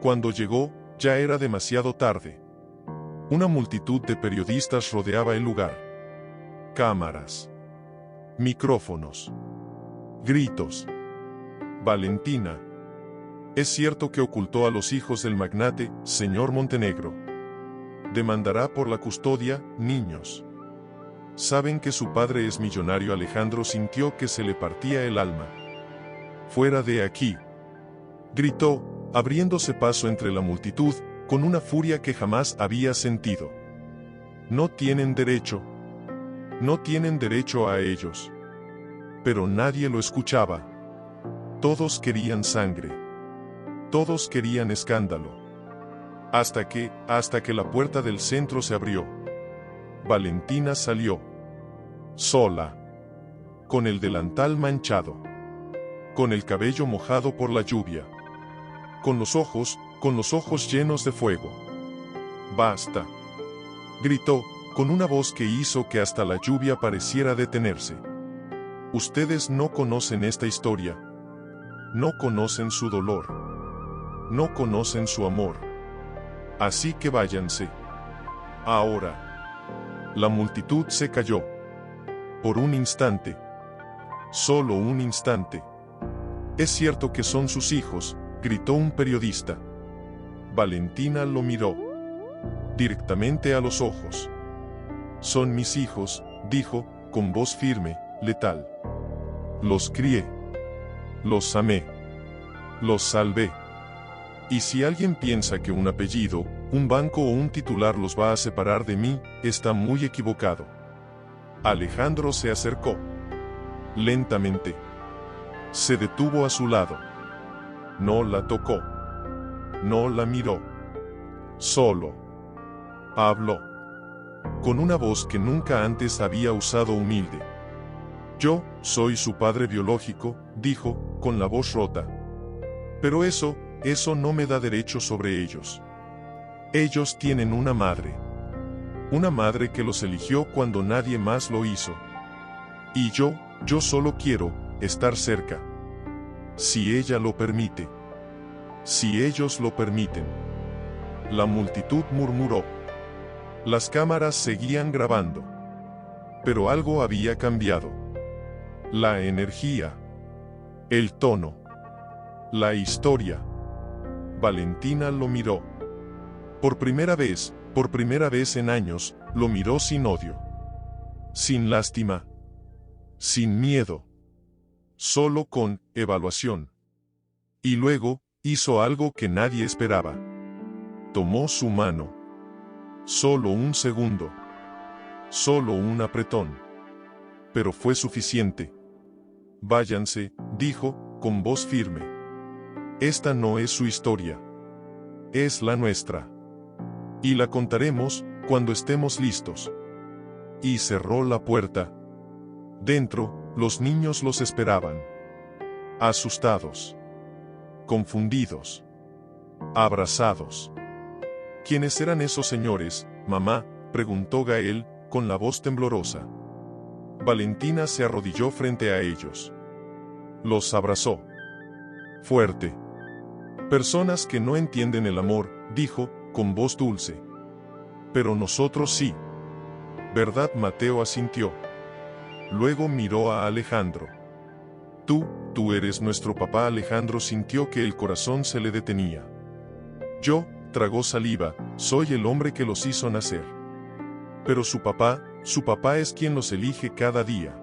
Cuando llegó, ya era demasiado tarde. Una multitud de periodistas rodeaba el lugar. Cámaras. Micrófonos. Gritos. Valentina. Es cierto que ocultó a los hijos del magnate, señor Montenegro. Demandará por la custodia, niños. Saben que su padre es millonario. Alejandro sintió que se le partía el alma. Fuera de aquí. Gritó, abriéndose paso entre la multitud, con una furia que jamás había sentido. No tienen derecho. No tienen derecho a ellos. Pero nadie lo escuchaba. Todos querían sangre. Todos querían escándalo. Hasta que la puerta del centro se abrió. Valentina salió. Sola. Con el delantal manchado. Con el cabello mojado por la lluvia. Con los ojos llenos de fuego. ¡Basta!, gritó, con una voz que hizo que hasta la lluvia pareciera detenerse. Ustedes no conocen esta historia. No conocen su dolor. No conocen su amor. Así que váyanse. Ahora. La multitud se calló. Por un instante. Solo un instante. Es cierto que son sus hijos, gritó un periodista. Valentina lo miró directamente a los ojos. Son mis hijos, dijo, con voz firme, letal. Los crié. Los amé. Los salvé. Y si alguien piensa que un apellido, un banco o un titular los va a separar de mí, está muy equivocado. Alejandro se acercó. Lentamente. Se detuvo a su lado. No la tocó. No la miró. Solo habló. Con una voz que nunca antes había usado, humilde. Yo soy su padre biológico, dijo, con la voz rota. Pero eso no me da derecho sobre ellos. Ellos tienen una madre. Una madre que los eligió cuando nadie más lo hizo. Y yo solo quiero estar cerca. Si ella lo permite. Si ellos lo permiten. La multitud murmuró. Las cámaras seguían grabando. Pero algo había cambiado. La energía. El tono. La historia. Valentina lo miró. Por primera vez en años, lo miró sin odio. Sin lástima. Sin miedo. Solo con evaluación. Y luego, hizo algo que nadie esperaba. Tomó su mano. Solo un segundo. Solo un apretón. Pero fue suficiente. Váyanse, dijo, con voz firme. Esta no es su historia. Es la nuestra. Y la contaremos cuando estemos listos. Y cerró la puerta. Dentro, los niños los esperaban. Asustados. Confundidos. Abrazados. ¿Quiénes eran esos señores, mamá?, preguntó Gael, con la voz temblorosa. Valentina se arrodilló frente a ellos. Los abrazó. Fuerte. Personas que no entienden el amor, dijo, con voz dulce. Pero nosotros sí. ¿Verdad? Mateo asintió. Luego miró a Alejandro. Tú eres nuestro papá. Alejandro sintió que el corazón se le detenía. Yo, tragó saliva, soy el hombre que los hizo nacer. Pero su papá es quien los elige cada día.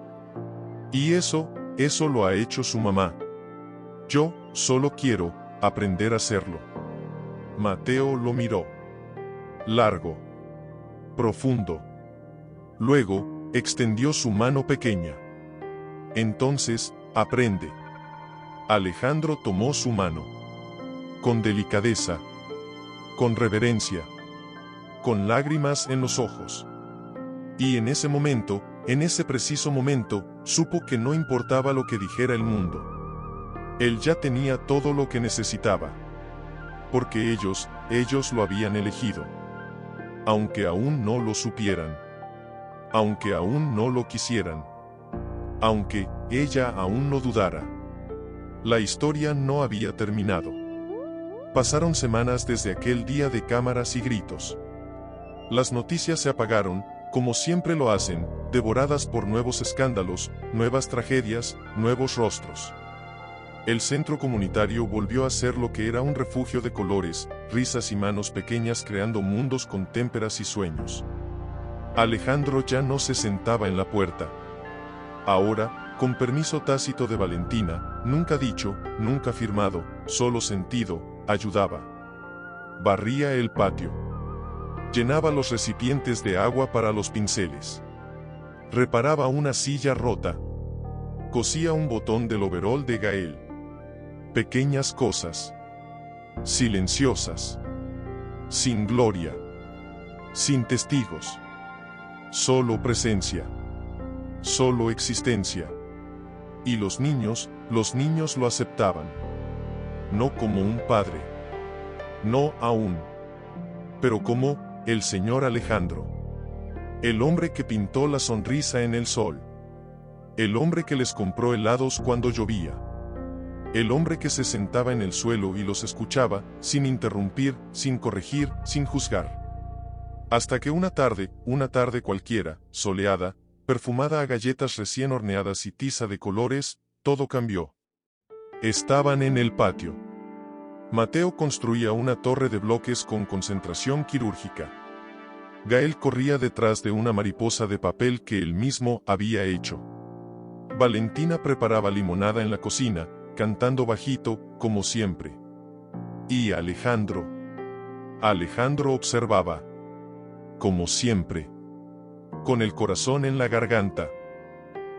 Y eso lo ha hecho su mamá. Yo, solo quiero aprender a hacerlo. Mateo lo miró. Largo. Profundo. Luego, extendió su mano pequeña. Entonces, aprende. Alejandro tomó su mano. Con delicadeza. Con reverencia. Con lágrimas en los ojos. Y en ese preciso momento, supo que no importaba lo que dijera el mundo. Él ya tenía todo lo que necesitaba. Porque ellos lo habían elegido. Aunque aún no lo supieran. Aunque aún no lo quisieran. Aunque ella aún no dudara. La historia no había terminado. Pasaron semanas desde aquel día de cámaras y gritos. Las noticias se apagaron, como siempre lo hacen, devoradas por nuevos escándalos, nuevas tragedias, nuevos rostros. El centro comunitario volvió a ser lo que era, un refugio de colores, risas y manos pequeñas creando mundos con témperas y sueños. Alejandro ya no se sentaba en la puerta. Ahora, con permiso tácito de Valentina, nunca dicho, nunca firmado, solo sentido, ayudaba. Barría el patio. Llenaba los recipientes de agua para los pinceles. Reparaba una silla rota. Cosía un botón del overol de Gael. Pequeñas cosas. Silenciosas. Sin gloria. Sin testigos. Solo presencia. Solo existencia. Y los niños lo aceptaban. No como un padre. No aún. Pero como el señor Alejandro. El hombre que pintó la sonrisa en el sol. El hombre que les compró helados cuando llovía. El hombre que se sentaba en el suelo y los escuchaba, sin interrumpir, sin corregir, sin juzgar. Hasta que una tarde cualquiera, soleada, perfumada a galletas recién horneadas y tiza de colores, todo cambió. Estaban en el patio. Mateo construía una torre de bloques con concentración quirúrgica. Gael corría detrás de una mariposa de papel que él mismo había hecho. Valentina preparaba limonada en la cocina, cantando bajito, como siempre. Y Alejandro observaba. Como siempre. Con el corazón en la garganta.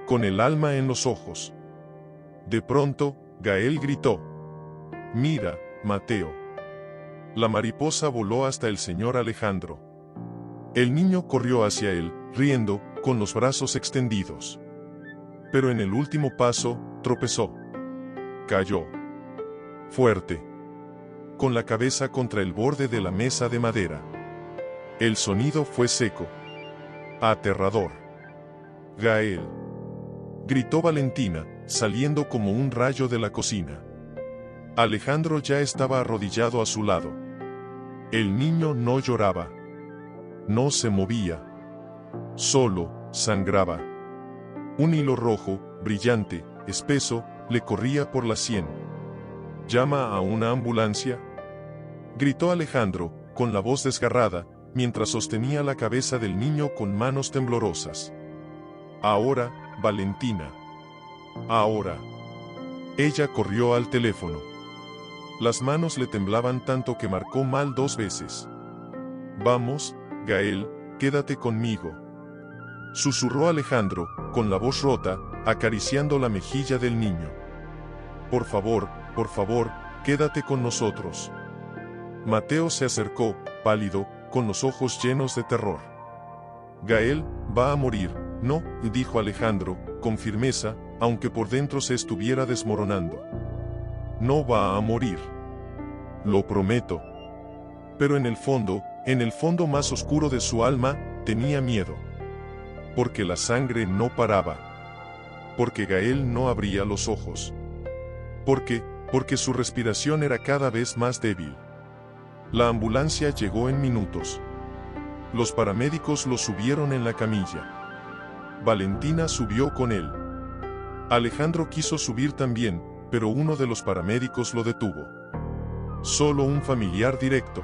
Con el alma en los ojos. De pronto, Gael gritó. «Mira, Mateo». La mariposa voló hasta el señor Alejandro. El niño corrió hacia él, riendo, con los brazos extendidos. Pero en el último paso, tropezó. Cayó. Fuerte. Con la cabeza contra el borde de la mesa de madera. El sonido fue seco. Aterrador. «Gael», gritó Valentina, saliendo como un rayo de la cocina. Alejandro ya estaba arrodillado a su lado. El niño no lloraba. No se movía. Solo sangraba. Un hilo rojo, brillante, espeso, le corría por la sien. «¿Llama a una ambulancia?», gritó Alejandro, con la voz desgarrada, mientras sostenía la cabeza del niño con manos temblorosas. «Ahora, Valentina. Ahora». Ella corrió al teléfono. Las manos le temblaban tanto que marcó mal 2 veces. «Vamos, Gael, quédate conmigo», susurró Alejandro, con la voz rota, acariciando la mejilla del niño. por favor, quédate con nosotros». Mateo se acercó, pálido, con los ojos llenos de terror. «Gael va a morir», «No», dijo Alejandro, con firmeza, aunque por dentro se estuviera desmoronando. «No va a morir. Lo prometo». Pero en el fondo más oscuro de su alma, tenía miedo. Porque la sangre no paraba. Porque Gael no abría los ojos. Porque su respiración era cada vez más débil. La ambulancia llegó en minutos. Los paramédicos lo subieron en la camilla. Valentina subió con él. Alejandro quiso subir también, pero uno de los paramédicos lo detuvo. Solo un familiar directo.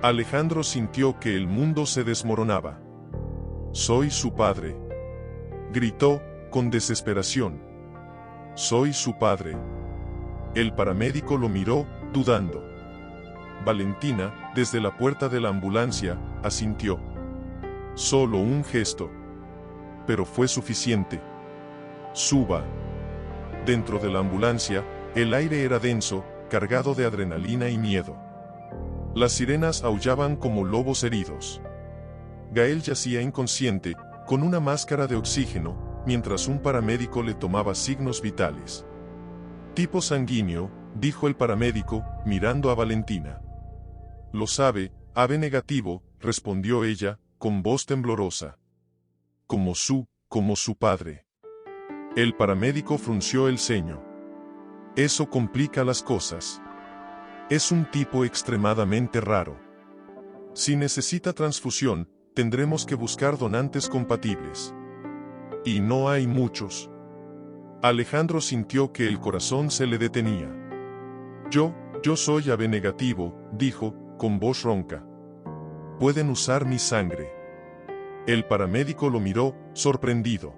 Alejandro sintió que el mundo se desmoronaba. «Soy su padre», gritó, con desesperación. «Soy su padre». El paramédico lo miró, dudando. Valentina, desde la puerta de la ambulancia, asintió. Solo un gesto. Pero fue suficiente. «Suba». Dentro de la ambulancia, el aire era denso, cargado de adrenalina y miedo. Las sirenas aullaban como lobos heridos. Gael yacía inconsciente, con una máscara de oxígeno, mientras un paramédico le tomaba signos vitales. «Tipo sanguíneo», dijo el paramédico, mirando a Valentina. «Lo sabe, AB negativo», respondió ella, con voz temblorosa. Como su padre». El paramédico frunció el ceño. «Eso complica las cosas. Es un tipo extremadamente raro. Si necesita transfusión, tendremos que buscar donantes compatibles. Y no hay muchos». Alejandro sintió que el corazón se le detenía. Yo soy AB negativo», dijo, con voz ronca. «Pueden usar mi sangre». El paramédico lo miró, sorprendido.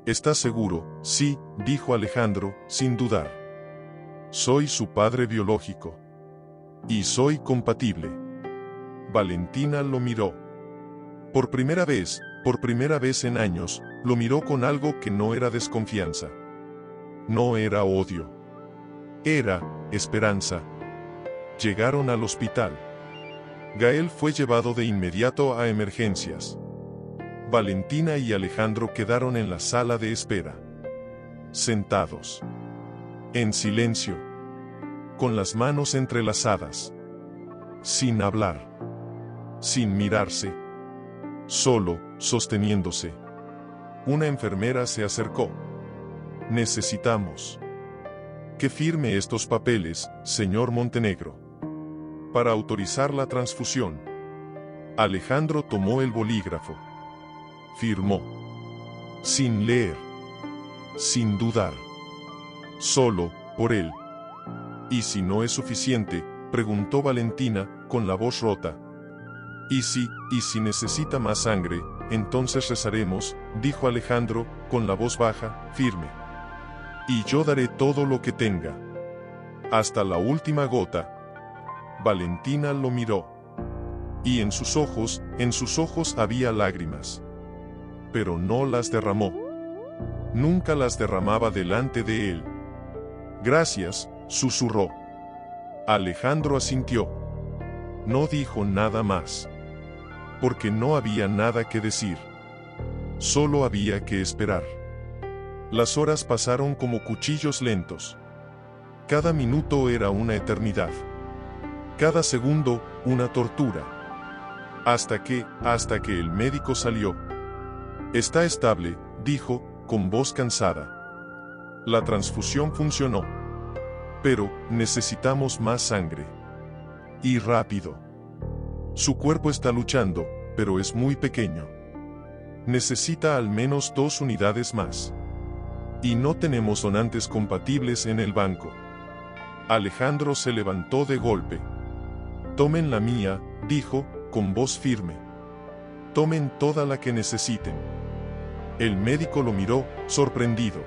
«¿Estás seguro?». «Sí», dijo Alejandro, sin dudar. «Soy su padre biológico. Y soy compatible». Valentina lo miró. Por primera vez, Por primera vez en años, lo miró con algo que no era desconfianza. No era odio. Era esperanza. Llegaron al hospital. Gael fue llevado de inmediato a emergencias. Valentina y Alejandro quedaron en la sala de espera. Sentados. En silencio. Con las manos entrelazadas. Sin hablar. Sin mirarse. Solo, sosteniéndose. Una enfermera se acercó. Necesitamos que firme estos papeles, señor Montenegro, para autorizar la transfusión. Alejandro tomó el bolígrafo. Firmó. Sin leer. Sin dudar. Solo, por él. ¿Y si no es suficiente?, preguntó Valentina, con la voz rota. ¿Y si necesita más sangre, entonces rezaremos?, dijo Alejandro, con la voz baja, firme. Y yo daré todo lo que tenga. Hasta la última gota. Valentina lo miró. Y en sus ojos había lágrimas. Pero no las derramó. Nunca las derramaba delante de él. Gracias, susurró. Alejandro asintió. No dijo nada más. Porque no había nada que decir. Solo había que esperar. Las horas pasaron como cuchillos lentos. Cada minuto era una eternidad. Cada segundo, una tortura. Hasta que el médico salió. Está estable, dijo, con voz cansada. La transfusión funcionó. Pero, necesitamos más sangre. Y rápido. Su cuerpo está luchando, pero es muy pequeño. Necesita al menos 2 unidades más. Y no tenemos donantes compatibles en el banco. Alejandro se levantó de golpe. Tomen la mía, dijo, con voz firme. Tomen toda la que necesiten. El médico lo miró, sorprendido.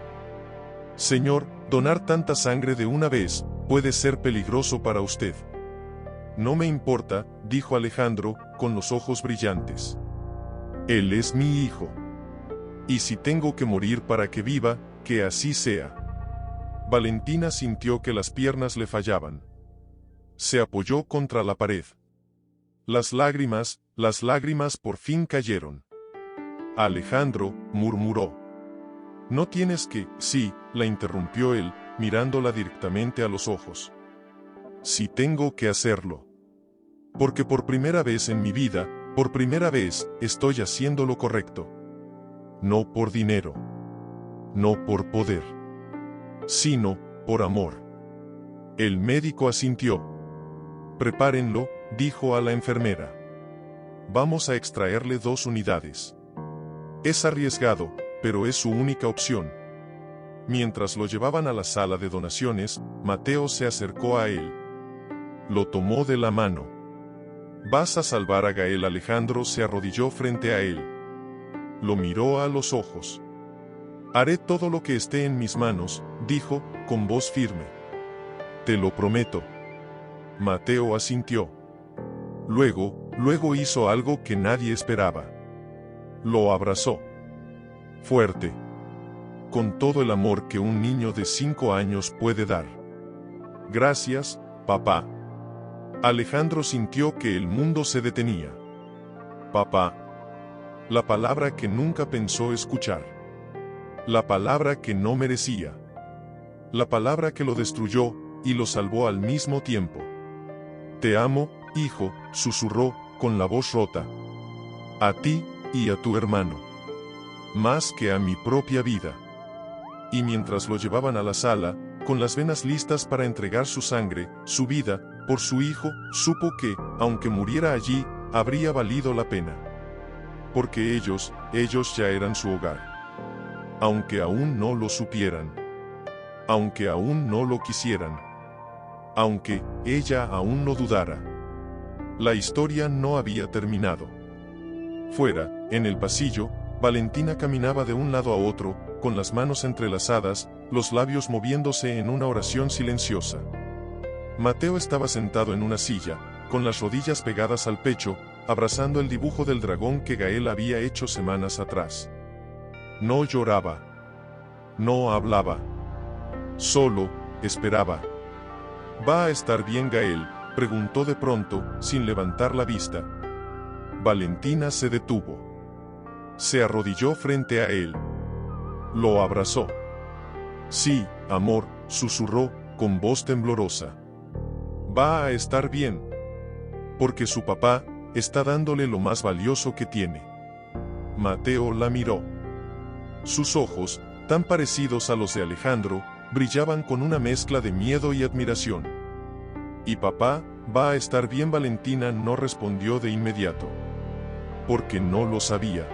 Señor, donar tanta sangre de una vez puede ser peligroso para usted. No me importa, dijo Alejandro, con los ojos brillantes. Él es mi hijo. Y si tengo que morir para que viva, que así sea. Valentina sintió que las piernas le fallaban. Se apoyó contra la pared. Las lágrimas por fin cayeron. Alejandro, murmuró. No tienes que, sí, la interrumpió él, mirándola directamente a los ojos. Sí tengo que hacerlo. Porque por primera vez en mi vida, por primera vez, estoy haciendo lo correcto. No por dinero. No por poder. Sino, por amor. El médico asintió. Prepárenlo, dijo a la enfermera. Vamos a extraerle 2 unidades. Es arriesgado, pero es su única opción. Mientras lo llevaban a la sala de donaciones, Mateo se acercó a él. Lo tomó de la mano. ¿Vas a salvar a Gael? Alejandro se arrodilló frente a él. Lo miró a los ojos. Haré todo lo que esté en mis manos, dijo, con voz firme. Te lo prometo. Mateo asintió. Luego hizo algo que nadie esperaba. Lo abrazó. Fuerte. Con todo el amor que un niño de 5 años puede dar. Gracias, papá. Alejandro sintió que el mundo se detenía. Papá. La palabra que nunca pensó escuchar. La palabra que no merecía. La palabra que lo destruyó y lo salvó al mismo tiempo. Te amo, hijo, susurró, con la voz rota. A ti y a tu hermano. Más que a mi propia vida. Y mientras lo llevaban a la sala, con las venas listas para entregar su sangre, su vida, por su hijo, supo que, aunque muriera allí, habría valido la pena. Porque ellos ya eran su hogar. Aunque aún no lo supieran. Aunque aún no lo quisieran. Aunque ella aún lo dudara. La historia no había terminado. Fuera, en el pasillo, Valentina caminaba de un lado a otro, con las manos entrelazadas, los labios moviéndose en una oración silenciosa. Mateo estaba sentado en una silla, con las rodillas pegadas al pecho, abrazando el dibujo del dragón que Gael había hecho semanas atrás. No lloraba. No hablaba. Solo esperaba. ¿Va a estar bien Gael?, preguntó de pronto, sin levantar la vista. Valentina se detuvo. Se arrodilló frente a él. Lo abrazó. Sí, amor, susurró, con voz temblorosa. Va a estar bien. Porque su papá está dándole lo más valioso que tiene. Mateo la miró. Sus ojos, tan parecidos a los de Alejandro, brillaban con una mezcla de miedo y admiración. ¿Y papá va a estar bien? Valentina no respondió de inmediato. Porque no lo sabía.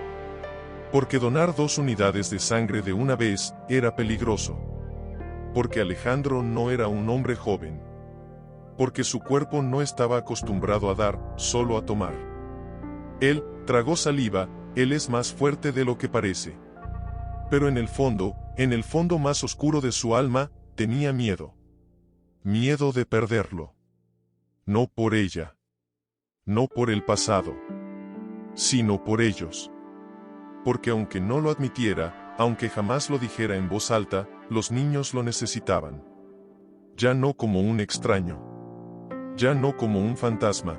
Porque donar 2 unidades de sangre de una vez era peligroso. Porque Alejandro no era un hombre joven. Porque su cuerpo no estaba acostumbrado a dar, solo a tomar. Él tragó saliva, él es más fuerte de lo que parece. Pero en el fondo más oscuro de su alma, tenía miedo. Miedo de perderlo. No por ella. No por el pasado. Sino por ellos. Porque aunque no lo admitiera, aunque jamás lo dijera en voz alta, los niños lo necesitaban. Ya no como un extraño. Ya no como un fantasma.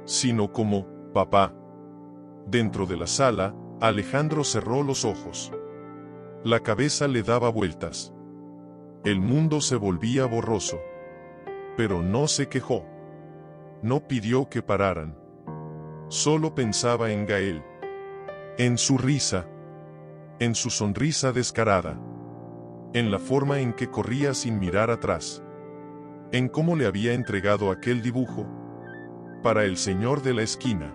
Sino como papá. Dentro de la sala, Alejandro cerró los ojos. La cabeza le daba vueltas. El mundo se volvía borroso. Pero no se quejó. No pidió que pararan. Solo pensaba en Gael. En su risa. En su sonrisa descarada. En la forma en que corría sin mirar atrás. En cómo le había entregado aquel dibujo. Para el señor de la esquina.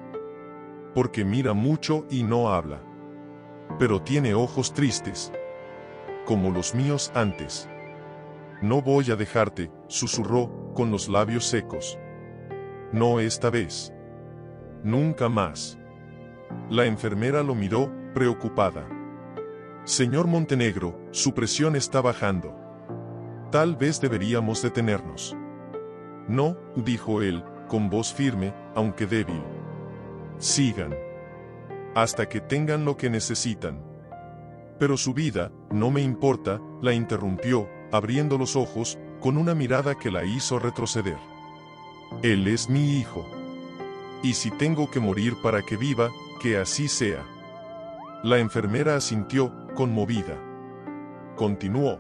Porque mira mucho y no habla. Pero tiene ojos tristes. Como los míos antes. No voy a dejarte, susurró, con los labios secos. No esta vez. Nunca más. La enfermera lo miró, preocupada. Señor Montenegro, su presión está bajando. Tal vez deberíamos detenernos. No, dijo él, con voz firme, aunque débil. Sigan. Hasta que tengan lo que necesitan. Pero su vida, no me importa, la interrumpió, abriendo los ojos, con una mirada que la hizo retroceder. Él es mi hijo. Y si tengo que morir para que viva, que así sea. La enfermera asintió, conmovida. Continuó.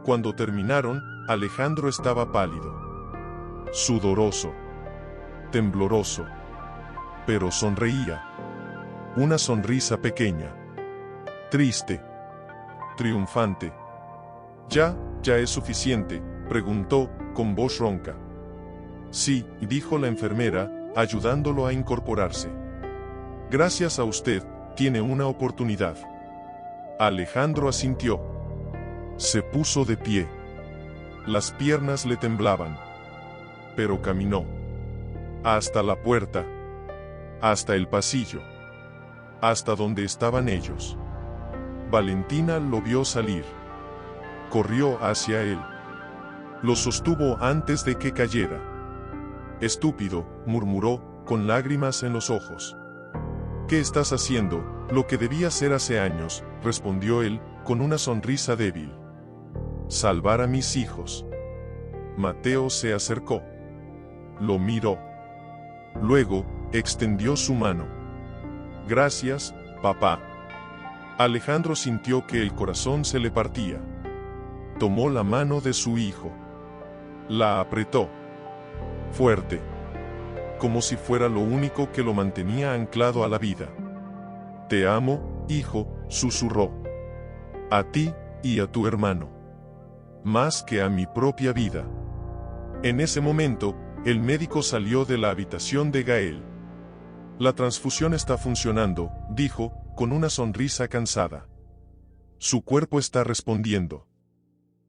Cuando terminaron, Alejandro estaba pálido. Sudoroso. Tembloroso. Pero sonreía. Una sonrisa pequeña. Triste. Triunfante. ¿Ya es suficiente?, preguntó, con voz ronca. Sí, dijo la enfermera, ayudándolo a incorporarse. Gracias a usted, tiene una oportunidad. Alejandro asintió. Se puso de pie. Las piernas le temblaban. Pero caminó. Hasta la puerta. Hasta el pasillo. Hasta donde estaban ellos. Valentina lo vio salir. Corrió hacia él. Lo sostuvo antes de que cayera. Estúpido, murmuró, con lágrimas en los ojos. ¿Qué estás haciendo? Lo que debía hacer hace años, respondió él, con una sonrisa débil. Salvar a mis hijos. Mateo se acercó. Lo miró. Luego, extendió su mano. Gracias, papá. Alejandro sintió que el corazón se le partía. Tomó la mano de su hijo. La apretó. Fuerte. Como si fuera lo único que lo mantenía anclado a la vida. Te amo, hijo, susurró. A ti, y a tu hermano. Más que a mi propia vida. En ese momento, el médico salió de la habitación de Gael. La transfusión está funcionando, dijo, con una sonrisa cansada. Su cuerpo está respondiendo.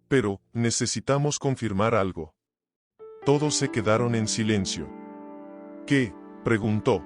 Pero, necesitamos confirmar algo. Todos se quedaron en silencio. ¿Qué?, preguntó.